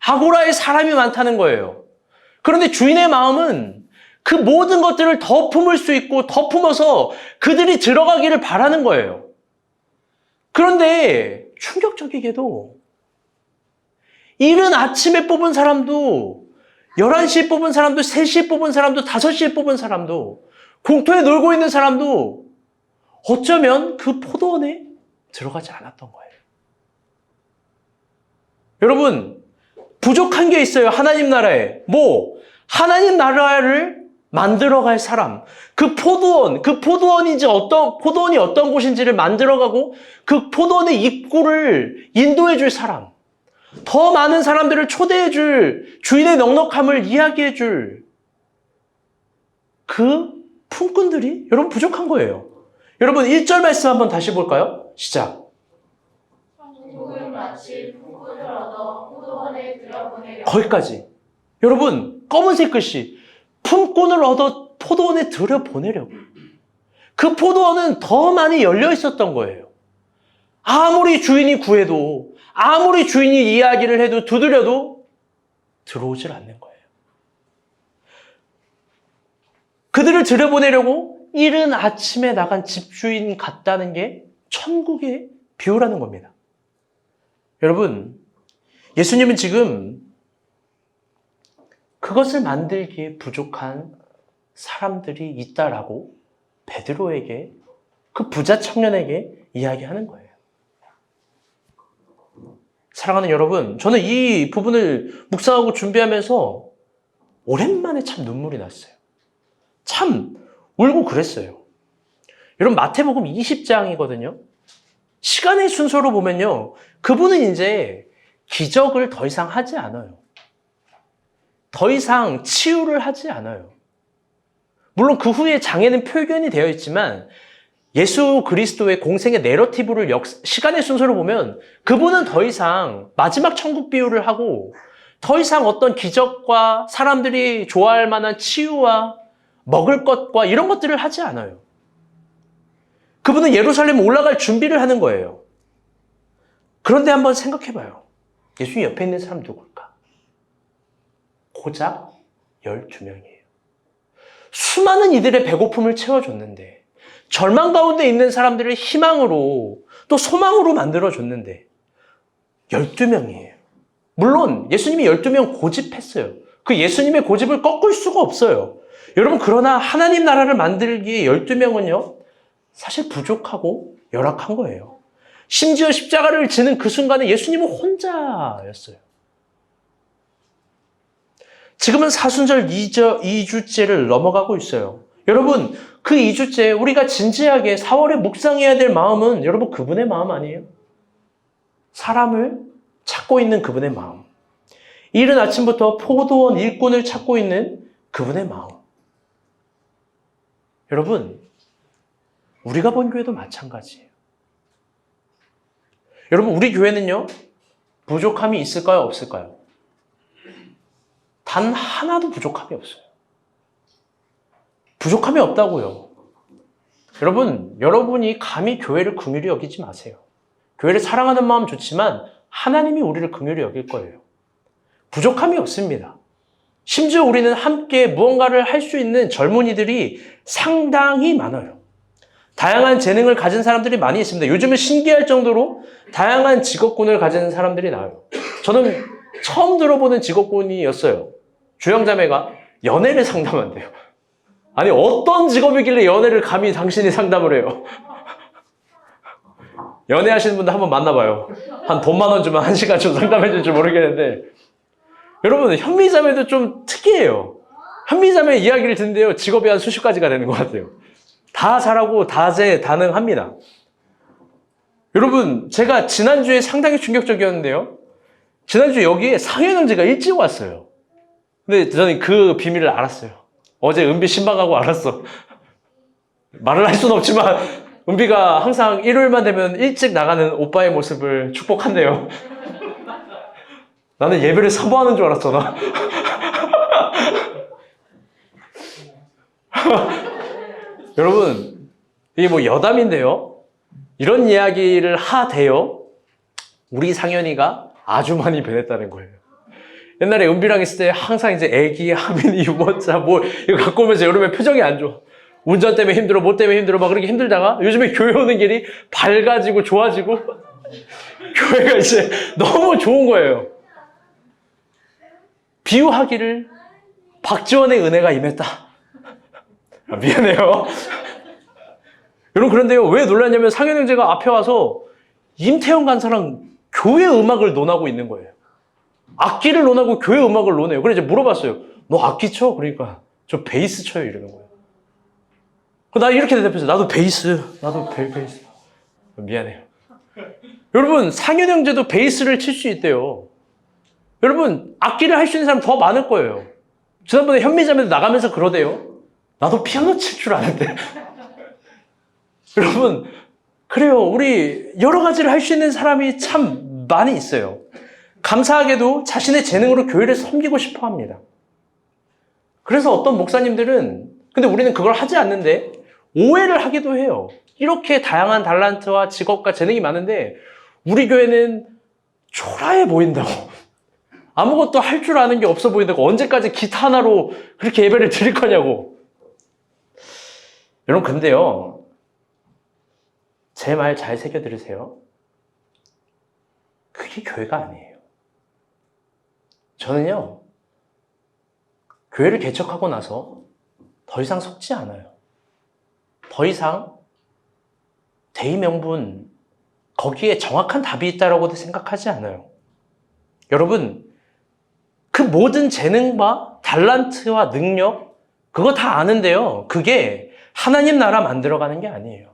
아고라에 사람이 많다는 거예요. 그런데 주인의 마음은 그 모든 것들을 더 품을 수 있고 더 품어서 그들이 들어가기를 바라는 거예요. 그런데 충격적이게도 이른 아침에 뽑은 사람도 11시에 뽑은 사람도 3시에 뽑은 사람도 5시에 뽑은 사람도 공터에 놀고 있는 사람도 어쩌면 그 포도원에 들어가지 않았던 거예요. 여러분, 부족한 게 있어요. 하나님 나라에. 하나님 나라를 만들어갈 사람. 그 포도원이 어떤 곳인지를 만들어가고 그 포도원의 입구를 인도해 줄 사람. 더 많은 사람들을 초대해 줄 주인의 넉넉함을 이야기해 줄 그 품꾼들이 여러분 부족한 거예요. 여러분 1절 말씀 한번 다시 볼까요? 시작. 천국은 마치 품꾼을 얻어 포도원에 들여보내려. 거기까지. 여러분 검은색 글씨. 품꾼을 얻어 포도원에 들여보내려고. 그 포도원은 더 많이 열려 있었던 거예요. 아무리 주인이 구해도 아무리 주인이 이야기를 해도 두드려도 들어오질 않는 거예요. 그들을 들여보내려고 이른 아침에 나간 집주인 같다는 게 천국의 비유라는 겁니다. 여러분, 예수님은 지금 그것을 만들기에 부족한 사람들이 있다라고 베드로에게, 그 부자 청년에게 이야기하는 거예요. 사랑하는 여러분, 저는 이 부분을 묵상하고 준비하면서 오랜만에 참 눈물이 났어요. 참 울고 그랬어요. 여러분 마태복음 20장이거든요. 시간의 순서로 보면요. 그분은 이제 기적을 더 이상 하지 않아요. 더 이상 치유를 하지 않아요. 물론 그 후에 장에는 표현이 되어 있지만 예수 그리스도의 공생의 내러티브를 시간의 순서로 보면 그분은 더 이상 마지막 천국 비유를 하고 더 이상 어떤 기적과 사람들이 좋아할 만한 치유와 먹을 것과 이런 것들을 하지 않아요. 그분은 예루살렘 올라갈 준비를 하는 거예요. 그런데 한번 생각해봐요. 예수님 옆에 있는 사람 누굴까? 고작 12명이에요. 수많은 이들의 배고픔을 채워줬는데 절망 가운데 있는 사람들을 희망으로 또 소망으로 만들어줬는데 12명이에요. 물론 예수님이 12명 고집했어요. 그 예수님의 고집을 꺾을 수가 없어요. 여러분 그러나 하나님 나라를 만들기에 12명은요 사실 부족하고 열악한 거예요. 심지어 십자가를 지는 그 순간에 예수님은 혼자였어요. 지금은 사순절 2주째를 넘어가고 있어요. 여러분 그 2주째 우리가 진지하게 4월에 묵상해야 될 마음은 여러분 그분의 마음 아니에요? 사람을 찾고 있는 그분의 마음. 이른 아침부터 포도원 일꾼을 찾고 있는 그분의 마음. 여러분 우리가 본 교회도 마찬가지예요. 여러분 우리 교회는요 부족함이 있을까요? 없을까요? 단 하나도 부족함이 없어요. 부족함이 없다고요. 여러분, 여러분이 감히 교회를 긍휼히 여기지 마세요. 교회를 사랑하는 마음 좋지만 하나님이 우리를 긍휼히 여길 거예요. 부족함이 없습니다. 심지어 우리는 함께 무언가를 할 수 있는 젊은이들이 상당히 많아요. 다양한 재능을 가진 사람들이 많이 있습니다. 요즘은 신기할 정도로 다양한 직업군을 가진 사람들이 나와요. 저는 처음 들어보는 직업군이었어요. 주영자매가 연애를 상담한대요. 아니, 어떤 직업이길래 연애를 감히 당신이 상담을 해요? 연애하시는 분들 한번 만나봐요. 한 돈 10,000원 주면 1시간 좀 상담해 줄지 모르겠는데, 여러분, 현미자매도 좀 특이해요. 현미자매 이야기를 듣는데요, 직업이 한 수십 가지가 되는 것 같아요. 다 잘하고 다재다능합니다. 여러분, 제가 지난주에 상당히 충격적이었는데요. 지난주 여기에 상현형제가 일찍 왔어요. 근데 저는 그 비밀을 알았어요. 어제 은비 신방하고 알았어. 말을 할 수는 없지만 은비가 항상 일요일만 되면 일찍 나가는 오빠의 모습을 축복한대요. 나는 예배를 사모하는 줄 알았잖아. 여러분, 이게 뭐 여담인데요. 이런 이야기를 하대요. 우리 상현이가 아주 많이 변했다는 거예요. 옛날에 은비랑 있을 때 항상 이제 애기, 하민이, 유모차 뭐 이거 갖고 오면서 여름에 표정이 안 좋아. 운전 때문에 힘들어, 뭐 때문에 힘들어 막 그렇게 힘들다가 요즘에 교회 오는 길이 밝아지고 좋아지고 교회가 이제 너무 좋은 거예요. 비유하기를 박지원의 은혜가 임했다. 미안해요. 여러분, 그런데요, 왜 놀랐냐면 상현 형제가 앞에 와서 임태형 간사랑 교회 음악을 논하고 있는 거예요. 악기를 논하고 교회 음악을 논해요. 그래서 이제 물어봤어요. 너 악기 쳐? 그러니까 저 베이스 쳐요. 이러는 거예요. 나 이렇게 대답해서 나도 베이스. 베이스. 미안해요. 여러분, 상현 형제도 베이스를 칠 수 있대요. 여러분, 악기를 할 수 있는 사람 더 많을 거예요. 지난번에 현미자매도 나가면서 그러대요. 나도 피아노 칠 줄 아는데. 여러분, 그래요. 우리 여러 가지를 할 수 있는 사람이 참 많이 있어요. 감사하게도 자신의 재능으로 교회를 섬기고 싶어 합니다. 그래서 어떤 목사님들은, 근데 우리는 그걸 하지 않는데 오해를 하기도 해요. 이렇게 다양한 달란트와 직업과 재능이 많은데 우리 교회는 초라해 보인다고. 아무것도 할 줄 아는 게 없어 보인다고. 언제까지 기타 하나로 그렇게 예배를 드릴 거냐고. 여러분, 근데요, 제 말 잘 새겨 들으세요. 그게 교회가 아니에요. 저는요, 교회를 개척하고 나서 더 이상 속지 않아요. 더 이상 대의 명분, 거기에 정확한 답이 있다라고도 생각하지 않아요. 여러분, 그 모든 재능과 달란트와 능력, 그거 다 아는데요. 그게 하나님 나라 만들어가는 게 아니에요.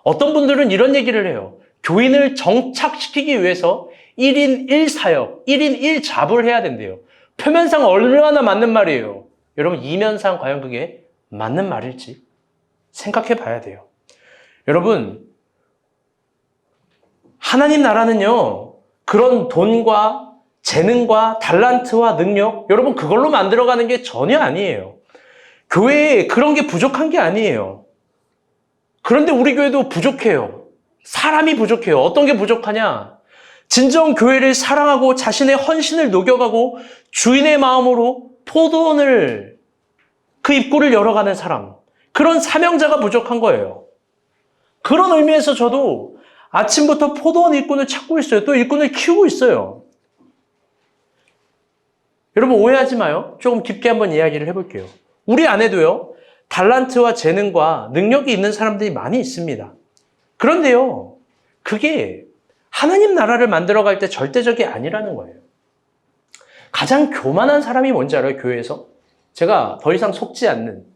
어떤 분들은 이런 얘기를 해요. 교인을 정착시키기 위해서 1인 1사역, 1인 1잡을 해야 된대요. 표면상 얼마나 맞는 말이에요. 여러분, 이면상 과연 그게 맞는 말일지 생각해 봐야 돼요. 여러분, 하나님 나라는요, 그런 돈과 재능과 달란트와 능력, 여러분, 그걸로 만들어가는 게 전혀 아니에요. 교회에 그런 게 부족한 게 아니에요. 그런데 우리 교회도 부족해요. 사람이 부족해요. 어떤 게 부족하냐? 진정 교회를 사랑하고 자신의 헌신을 녹여가고 주인의 마음으로 포도원을, 그 입구를 열어가는 사람. 그런 사명자가 부족한 거예요. 그런 의미에서 저도 아침부터 포도원 일꾼을 찾고 있어요. 또 일꾼을 키우고 있어요. 여러분, 오해하지 마요. 조금 깊게 한번 이야기를 해볼게요. 우리 안에도요, 달란트와 재능과 능력이 있는 사람들이 많이 있습니다. 그런데요, 그게 하나님 나라를 만들어갈 때 절대적이 아니라는 거예요. 가장 교만한 사람이 뭔지 알아요, 교회에서? 제가 더 이상 속지 않는,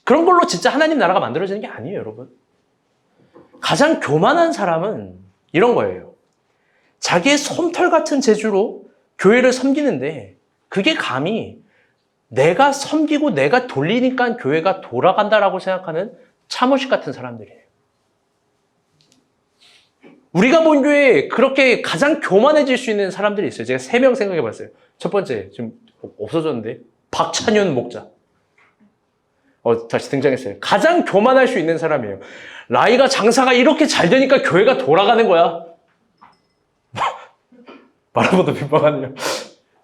그런 걸로 진짜 하나님 나라가 만들어지는 게 아니에요, 여러분. 가장 교만한 사람은 이런 거예요. 자기의 솜털 같은 재주로 교회를 섬기는데 그게 감히 내가 섬기고 내가 돌리니까 교회가 돌아간다라고 생각하는 차모식 같은 사람들이에요. 우리가 본 교회에 그렇게 가장 교만해질 수 있는 사람들이 있어요. 제가 3명 생각해 봤어요. 첫 번째, 지금 없어졌는데, 박찬윤 목자. 다시 등장했어요. 가장 교만할 수 있는 사람이에요. 라이가 장사가 이렇게 잘 되니까 교회가 돌아가는 거야. 말하고도 민망하네요.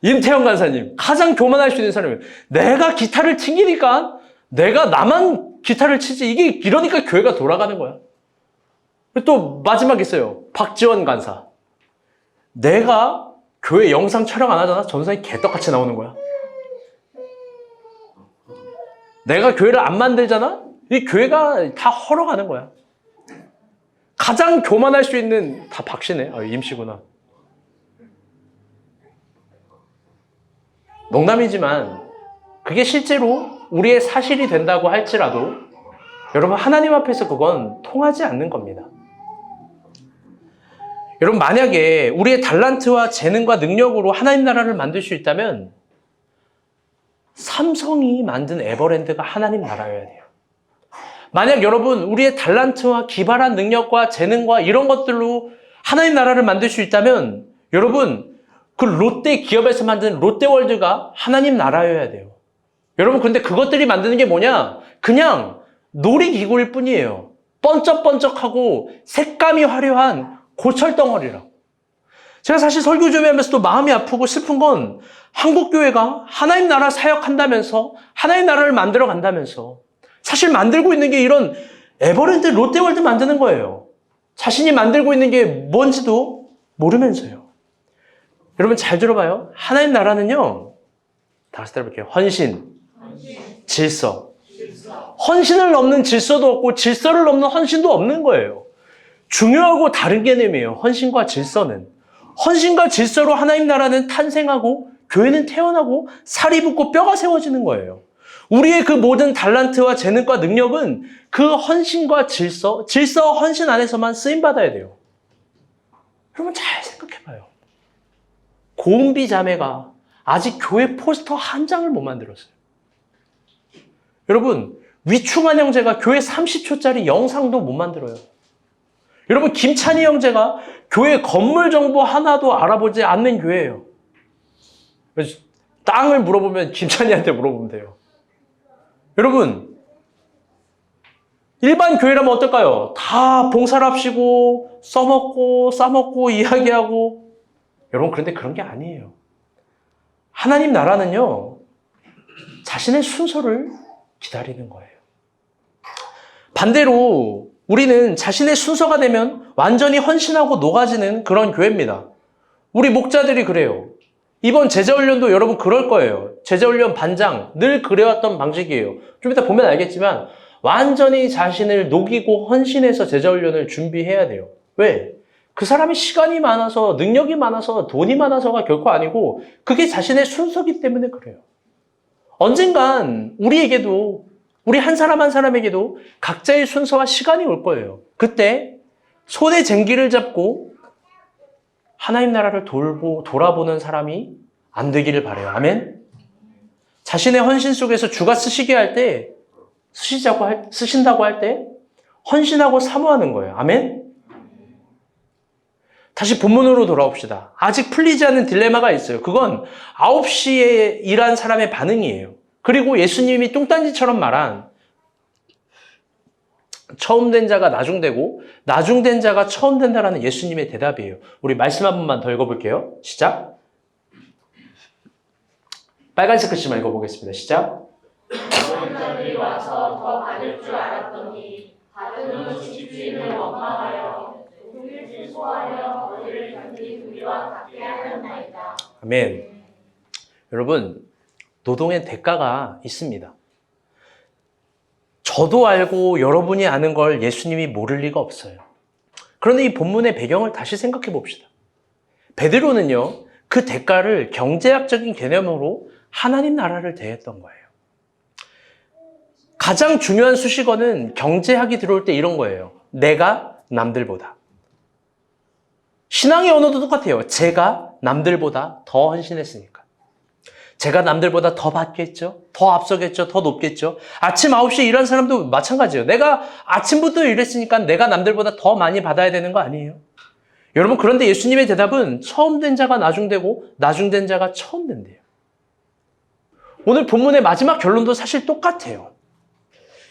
임태형 간사님, 가장 교만할 수 있는 사람이에요. 내가 기타를 튕기니까, 내가 나만 기타를 치지, 이게 이러니까 교회가 돌아가는 거야. 또 마지막 있어요. 박지원 간사. 내가 교회 영상 촬영 안 하잖아. 전사님 개떡같이 나오는 거야. 내가 교회를 안 만들잖아? 이 교회가 다 헐어가는 거야. 가장 교만할 수 있는, 다 박씨네. 임씨구나. 농담이지만 그게 실제로 우리의 사실이 된다고 할지라도 여러분, 하나님 앞에서 그건 통하지 않는 겁니다. 여러분, 만약에 우리의 달란트와 재능과 능력으로 하나님 나라를 만들 수 있다면 삼성이 만든 에버랜드가 하나님 나라여야 돼요. 만약 여러분, 우리의 달란트와 기발한 능력과 재능과 이런 것들로 하나님 나라를 만들 수 있다면 여러분, 그 롯데 기업에서 만든 롯데월드가 하나님 나라여야 돼요. 여러분, 근데 그것들이 만드는 게 뭐냐? 그냥 놀이기구일 뿐이에요. 번쩍번쩍하고 색감이 화려한 고철덩어리라고. 제가 사실 설교 좀 하면서도 마음이 아프고 슬픈 건 한국교회가 하나님 나라 사역한다면서 하나님 나라를 만들어 간다면서 사실 만들고 있는 게 이런 에버랜드, 롯데월드 만드는 거예요. 자신이 만들고 있는 게 뭔지도 모르면서요. 여러분 잘 들어봐요. 하나님 나라는요. 다시 따라볼게요. 헌신, 질서. 헌신을 넘는 질서도 없고 질서를 넘는 헌신도 없는 거예요. 중요하고 다른 개념이에요. 헌신과 질서는. 헌신과 질서로 하나님 나라는 탄생하고 교회는 태어나고 살이 붙고 뼈가 세워지는 거예요. 우리의 그 모든 달란트와 재능과 능력은 그 헌신과 질서, 헌신 안에서만 쓰임받아야 돼요. 여러분 잘 생각해봐요. 고은비 자매가 아직 교회 포스터 한 장을 못 만들었어요. 여러분, 위충한 형제가 교회 30초짜리 영상도 못 만들어요. 여러분, 김찬희 형제가 교회 건물 정보 하나도 알아보지 않는 교회예요. 땅을 물어보면 김찬희한테 물어보면 돼요. 여러분, 일반 교회라면 어떨까요? 다 봉사를 합시고 써먹고 싸먹고 이야기하고. 여러분, 그런데 그런 게 아니에요. 하나님 나라는요, 자신의 순서를 기다리는 거예요. 반대로 우리는 자신의 순서가 되면 완전히 헌신하고 녹아지는 그런 교회입니다. 우리 목자들이 그래요. 이번 제자훈련도 여러분 그럴 거예요. 제자훈련 반장 늘 그래왔던 방식이에요. 좀 이따 보면 알겠지만 완전히 자신을 녹이고 헌신해서 제자훈련을 준비해야 돼요. 왜? 그 사람이 시간이 많아서 능력이 많아서 돈이 많아서가 결코 아니고 그게 자신의 순서기 때문에 그래요. 언젠간 우리에게도 우리 한 사람 한 사람에게도 각자의 순서와 시간이 올 거예요. 그때 손에 쟁기를 잡고 하나님 나라를 돌아보는 사람이 안 되기를 바라요. 아멘? 자신의 헌신 속에서 주가 쓰시게 할 때, 쓰신다고 할 때 헌신하고 사모하는 거예요. 아멘? 다시 본문으로 돌아옵시다. 아직 풀리지 않은 딜레마가 있어요. 그건 9시에 일한 사람의 반응이에요. 그리고 예수님이 뚱딴지처럼 말한 처음 된 자가 나중되고 나중된 자가 처음 된다라는 예수님의 대답이에요. 우리 말씀 한 번만 더 읽어볼게요. 시작. 빨간색 글씨만 읽어보겠습니다. 시작. 어떤 자들이 와서 더 받을 줄 알았더니 받은 후 집주인을 원망하여 종을 질소하여 거리를 견디 우리와 같게 하였나이다. 아멘. 여러분, 노동의 대가가 있습니다. 저도 알고 여러분이 아는 걸 예수님이 모를 리가 없어요. 그런데 이 본문의 배경을 다시 생각해 봅시다. 베드로는요, 그 대가를 경제학적인 개념으로 하나님 나라를 대했던 거예요. 가장 중요한 수식어는 경제학이 들어올 때 이런 거예요. 내가 남들보다. 신앙의 언어도 똑같아요. 제가 남들보다 더 헌신했으니까. 제가 남들보다 더 받겠죠? 더 앞서겠죠? 더 높겠죠? 아침 9시에 일하는 사람도 마찬가지예요. 내가 아침부터 일했으니까 내가 남들보다 더 많이 받아야 되는 거 아니에요? 여러분, 그런데 예수님의 대답은 처음 된 자가 나중되고 나중된 자가 처음 된대요. 오늘 본문의 마지막 결론도 사실 똑같아요.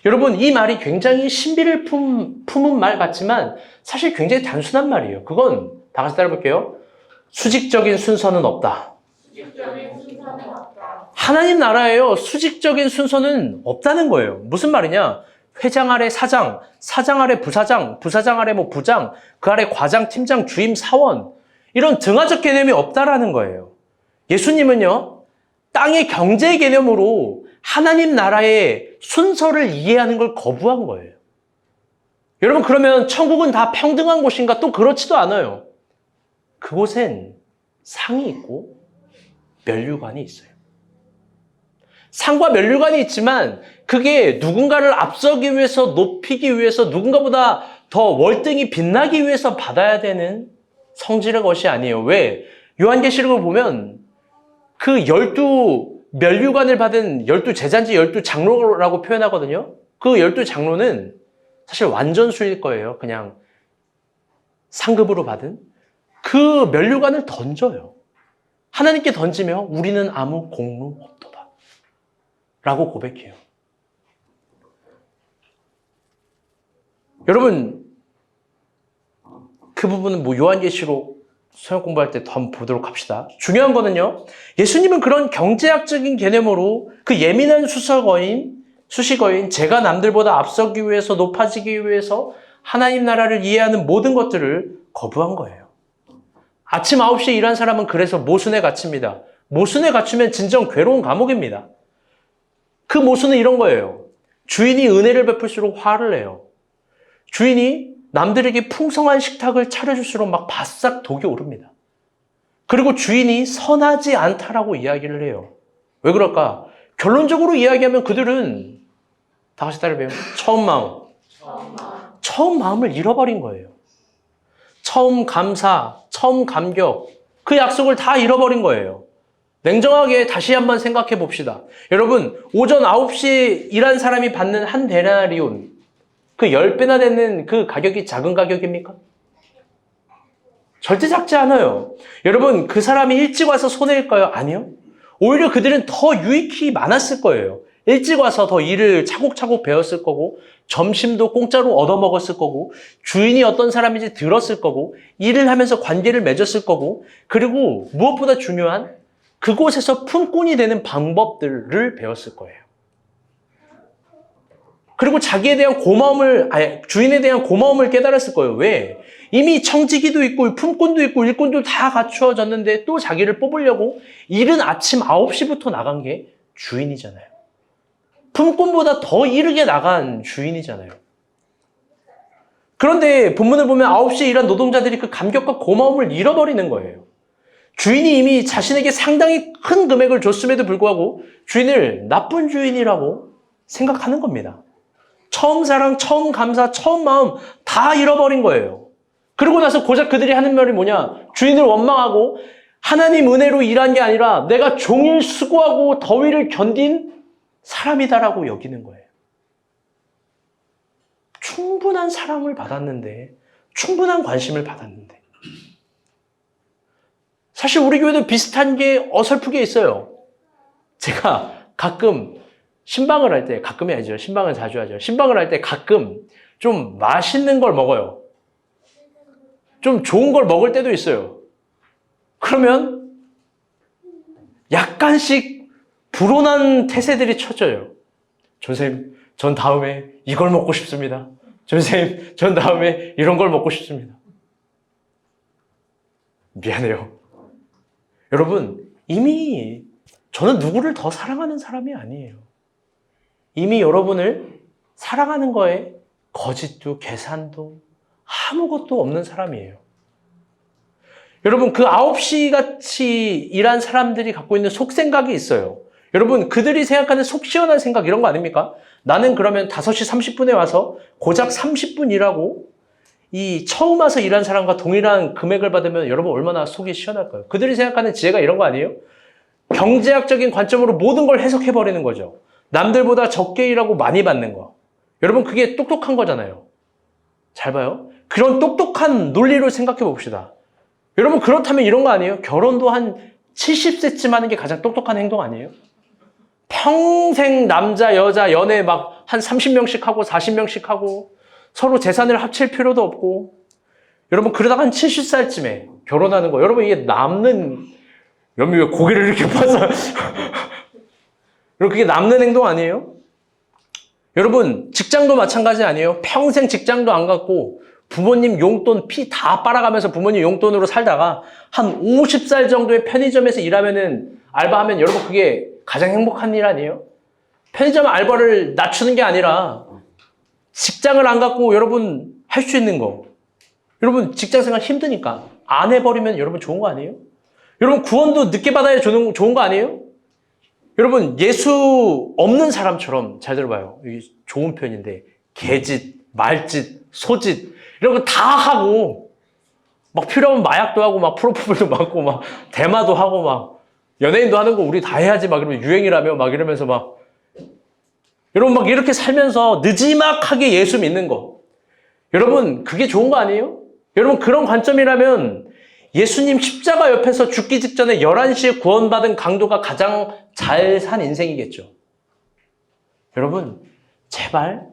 여러분, 이 말이 굉장히 신비를 품은 말 같지만 사실 굉장히 단순한 말이에요. 그건 다 같이 따라볼게요. 수직적인 순서는 없다. 하나님 나라에요. 수직적인 순서는 없다는 거예요. 무슨 말이냐? 회장 아래 사장, 사장 아래 부사장, 부사장 아래 뭐 부장, 그 아래 과장, 팀장, 주임, 사원, 이런 등하적 개념이 없다라는 거예요. 예수님은요, 땅의 경제 개념으로 하나님 나라의 순서를 이해하는 걸 거부한 거예요. 여러분, 그러면 천국은 다 평등한 곳인가? 또 그렇지도 않아요. 그곳엔 상이 있고 면류관이 있어요. 상과 면류관이 있지만 그게 누군가를 앞서기 위해서, 높이기 위해서, 누군가보다 더 월등히 빛나기 위해서 받아야 되는 성질의 것이 아니에요. 왜? 요한계시록을 보면 그 12면류관을 받은 12제자인지 12장로라고 표현하거든요. 그 12장로는 사실 완전수일 거예요. 그냥 상급으로 받은. 그 면류관을 던져요. 하나님께 던지며 우리는 아무 공로 없도다 라고 고백해요. 여러분, 그 부분은 요한계시록 서역 공부할 때 더 한번 보도록 합시다. 중요한 거는요, 예수님은 그런 경제학적인 개념으로 그 예민한 수식어인 제가 남들보다 앞서기 위해서, 높아지기 위해서 하나님 나라를 이해하는 모든 것들을 거부한 거예요. 아침 9시에 일한 사람은 그래서 모순에 갇힙니다. 모순에 갇히면 진정 괴로운 감옥입니다. 그 모순은 이런 거예요. 주인이 은혜를 베풀수록 화를 내요. 주인이 남들에게 풍성한 식탁을 차려줄수록 막 바싹 독이 오릅니다. 그리고 주인이 선하지 않다라고 이야기를 해요. 왜 그럴까? 결론적으로 이야기하면 그들은 다 같이 따라해요. 처음 마음을 잃어버린 거예요. 처음 감사, 처음 감격, 그 약속을 다 잃어버린 거예요. 냉정하게 다시 한번 생각해 봅시다. 여러분, 오전 9시에 일한 사람이 받는 한 데나리온, 그 10배나 되는 그 가격이 작은 가격입니까? 절대 작지 않아요. 여러분, 그 사람이 일찍 와서 손해일까요? 아니요. 오히려 그들은 더 유익이 많았을 거예요. 일찍 와서 더 일을 차곡차곡 배웠을 거고, 점심도 공짜로 얻어먹었을 거고, 주인이 어떤 사람인지 들었을 거고, 일을 하면서 관계를 맺었을 거고, 그리고 무엇보다 중요한 그곳에서 품꾼이 되는 방법들을 배웠을 거예요. 그리고 자기에 대한 주인에 대한 고마움을 깨달았을 거예요. 왜? 이미 청지기도 있고, 품꾼도 있고, 일꾼도 다 갖추어졌는데 또 자기를 뽑으려고 이른 아침 9시부터 나간 게 주인이잖아요. 품꾼보다 더 이르게 나간 주인이잖아요. 그런데 본문을 보면 9시에 일한 노동자들이 그 감격과 고마움을 잃어버리는 거예요. 주인이 이미 자신에게 상당히 큰 금액을 줬음에도 불구하고 주인을 나쁜 주인이라고 생각하는 겁니다. 처음 사랑, 처음 감사, 처음 마음 다 잃어버린 거예요. 그러고 나서 고작 그들이 하는 말이 뭐냐? 주인을 원망하고 하나님 은혜로 일한 게 아니라 내가 종일 수고하고 더위를 견딘 사람이다라고 여기는 거예요. 충분한 사랑을 받았는데, 충분한 관심을 받았는데. 사실 우리 교회도 비슷한 게 어설프게 있어요. 제가 가끔 신방을 할 때, 가끔이 아니죠. 신방은 자주 하죠. 신방을 할 때 가끔 좀 맛있는 걸 먹어요. 좀 좋은 걸 먹을 때도 있어요. 그러면 약간씩 불온한 태세들이 쳐져요. 전선생님, 전 다음에 이걸 먹고 싶습니다. 전선생님, 전 다음에 이런 걸 먹고 싶습니다. 미안해요. 여러분, 이미 저는 누구를 더 사랑하는 사람이 아니에요. 이미 여러분을 사랑하는 거에 거짓도 계산도 아무것도 없는 사람이에요. 여러분, 그 9시 같이 일한 사람들이 갖고 있는 속생각이 있어요. 여러분, 그들이 생각하는 속 시원한 생각 이런 거 아닙니까? 나는 그러면 5시 30분에 와서 고작 30분 일하고 이 처음 와서 일한 사람과 동일한 금액을 받으면 여러분 얼마나 속이 시원할까요? 그들이 생각하는 지혜가 이런 거 아니에요? 경제학적인 관점으로 모든 걸 해석해버리는 거죠. 남들보다 적게 일하고 많이 받는 거. 여러분, 그게 똑똑한 거잖아요. 잘 봐요. 그런 똑똑한 논리로 생각해 봅시다. 여러분, 그렇다면 이런 거 아니에요? 결혼도 한 70세쯤 하는 게 가장 똑똑한 행동 아니에요? 평생 남자, 여자, 연애 막 한 30명씩 하고 40명씩 하고 서로 재산을 합칠 필요도 없고 여러분, 그러다가 한 70살쯤에 결혼하는 거. 여러분, 이게 남는, 여러분 왜 고개를 이렇게 파서 여러분, 그게 남는 행동 아니에요? 여러분, 직장도 마찬가지 아니에요? 평생 직장도 안 갖고 부모님 용돈 피 다 빨아가면서 부모님 용돈으로 살다가 한 50살 정도의 편의점에서 일하면은 알바하면 여러분 그게 가장 행복한 일 아니에요? 편의점 알바를 낮추는 게 아니라 직장을 안 갖고 여러분 할 수 있는 거. 여러분 직장 생활 힘드니까 안 해버리면 여러분 좋은 거 아니에요? 여러분 구원도 늦게 받아야 좋은 거 아니에요? 여러분 예수 없는 사람처럼 잘 들어봐요. 이게 좋은 표현인데 개짓, 말짓, 소짓 이런 거 다 하고 막 필요하면 마약도 하고 막 프로포폴도 맞고 막 대마도 하고 막 연예인도 하는 거 우리 다 해야지 막 이러면 유행이라며 막 이러면서 막 여러분 막 이렇게 살면서 느지막하게 예수 믿는 거 여러분 그게 좋은 거 아니에요? 여러분 그런 관점이라면 예수님 십자가 옆에서 죽기 직전에 11시에 구원받은 강도가 가장 잘 산 인생이겠죠. 여러분 제발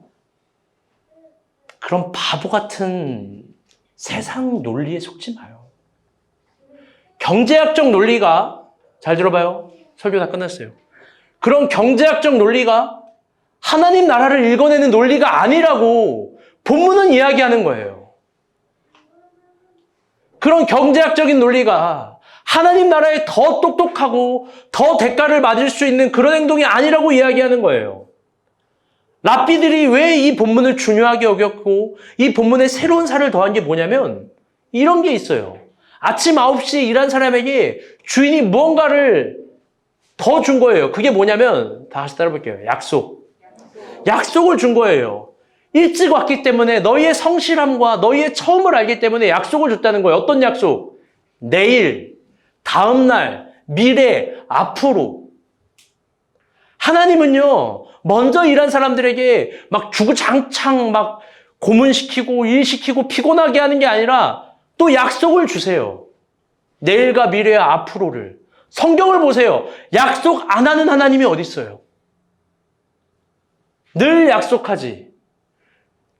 그런 바보 같은 세상 논리에 속지 마요. 경제학적 논리가 잘 들어봐요. 설교 다 끝났어요. 그런 경제학적 논리가 하나님 나라를 읽어내는 논리가 아니라고 본문은 이야기하는 거예요. 그런 경제학적인 논리가 하나님 나라에 더 똑똑하고 더 대가를 맞을 수 있는 그런 행동이 아니라고 이야기하는 거예요. 랍비들이 왜 이 본문을 중요하게 여겼고 이 본문에 새로운 살을 더한 게 뭐냐면 이런 게 있어요. 아침 9시에 일한 사람에게 주인이 무언가를 더 준 거예요. 그게 뭐냐면 다 같이 따라볼게요. 약속을 준 거예요. 일찍 왔기 때문에 너희의 성실함과 너희의 처음을 알기 때문에 약속을 줬다는 거예요. 어떤 약속? 내일, 다음날, 미래, 앞으로. 하나님은요, 먼저 일한 사람들에게 막 주구장창 막 고문시키고 일시키고 피곤하게 하는 게 아니라 또 약속을 주세요. 내일과 미래와 앞으로를. 성경을 보세요. 약속 안 하는 하나님이 어디 있어요? 늘 약속하지.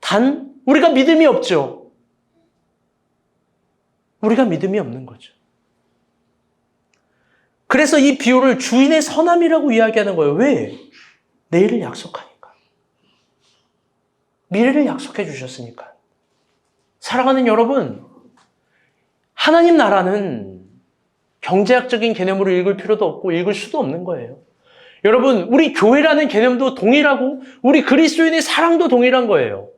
단 우리가 믿음이 없죠. 우리가 믿음이 없는 거죠. 그래서 이 비유를 주인의 선함이라고 이야기하는 거예요. 왜? 내일을 약속하니까. 미래를 약속해 주셨으니까. 사랑하는 여러분, 하나님 나라는 경제학적인 개념으로 읽을 필요도 없고 읽을 수도 없는 거예요. 여러분, 우리 교회라는 개념도 동일하고 우리 그리스도인의 사랑도 동일한 거예요.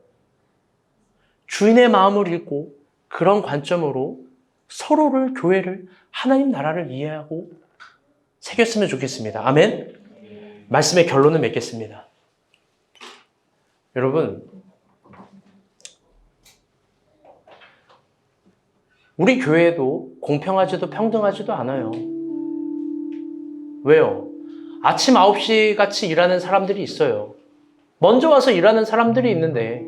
주인의 마음을 읽고 그런 관점으로 서로를, 교회를, 하나님 나라를 이해하고 새겼으면 좋겠습니다. 아멘? 말씀의 결론을 맺겠습니다. 여러분, 우리 교회도 공평하지도 평등하지도 않아요. 왜요? 아침 9시 같이 일하는 사람들이 있어요. 먼저 와서 일하는 사람들이 있는데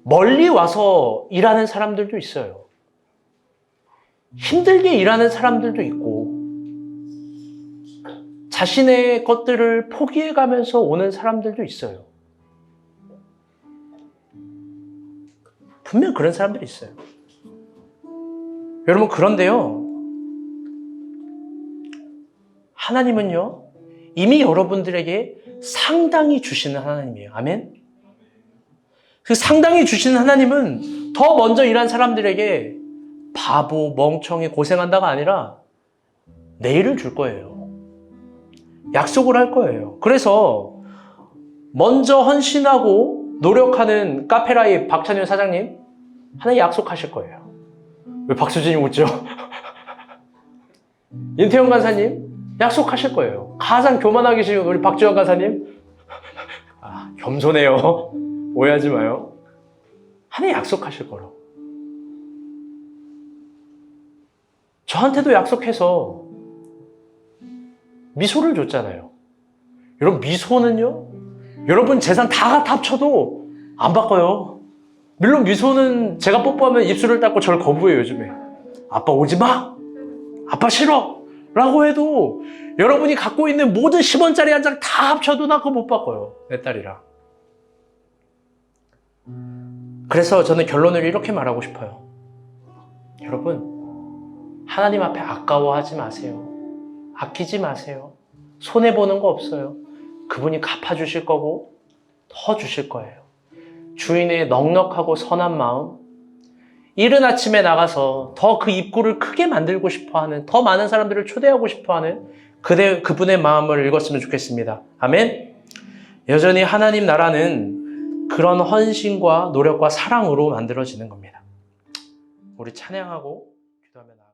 멀리 와서 일하는 사람들도 있어요. 힘들게 일하는 사람들도 있고 자신의 것들을 포기해가면서 오는 사람들도 있어요. 분명 그런 사람들이 있어요. 여러분, 그런데요, 하나님은요 이미 여러분들에게 상당히 주시는 하나님이에요. 아멘? 그 상당히 주시는 하나님은 더 먼저 일한 사람들에게 바보, 멍청이, 고생한다가 아니라 내일을 줄 거예요. 약속을 할 거예요. 그래서 먼저 헌신하고 노력하는 카페라이 박찬현 사장님, 하나님 약속하실 거예요. 왜 박수진이 웃죠? 인태영 간사님 약속하실 거예요. 가장 교만하게 계신 우리 박지원 간사님, 겸손해요. 오해하지 마요. 하나님 약속하실 거라고. 저한테도 약속해서 미소를 줬잖아요. 여러분, 미소는요, 여러분 재산 다 합쳐도 안 바꿔요. 물론 미소는 제가 뽀뽀하면 입술을 닦고 저를 거부해요, 요즘에. 아빠 오지 마! 아빠 싫어! 라고 해도 여러분이 갖고 있는 모든 10원짜리 한 장 다 합쳐도 나 그거 못 바꿔요. 내 딸이랑. 그래서 저는 결론을 이렇게 말하고 싶어요. 여러분, 하나님 앞에 아까워하지 마세요. 아끼지 마세요. 손해보는 거 없어요. 그분이 갚아주실 거고 더 주실 거예요. 주인의 넉넉하고 선한 마음, 이른 아침에 나가서 더 그 입구를 크게 만들고 싶어하는, 더 많은 사람들을 초대하고 싶어하는 그분의 마음을 읽었으면 좋겠습니다. 아멘. 여전히 하나님 나라는 그런 헌신과 노력과 사랑으로 만들어지는 겁니다. 우리 찬양하고 기도하며 나아가겠습니다.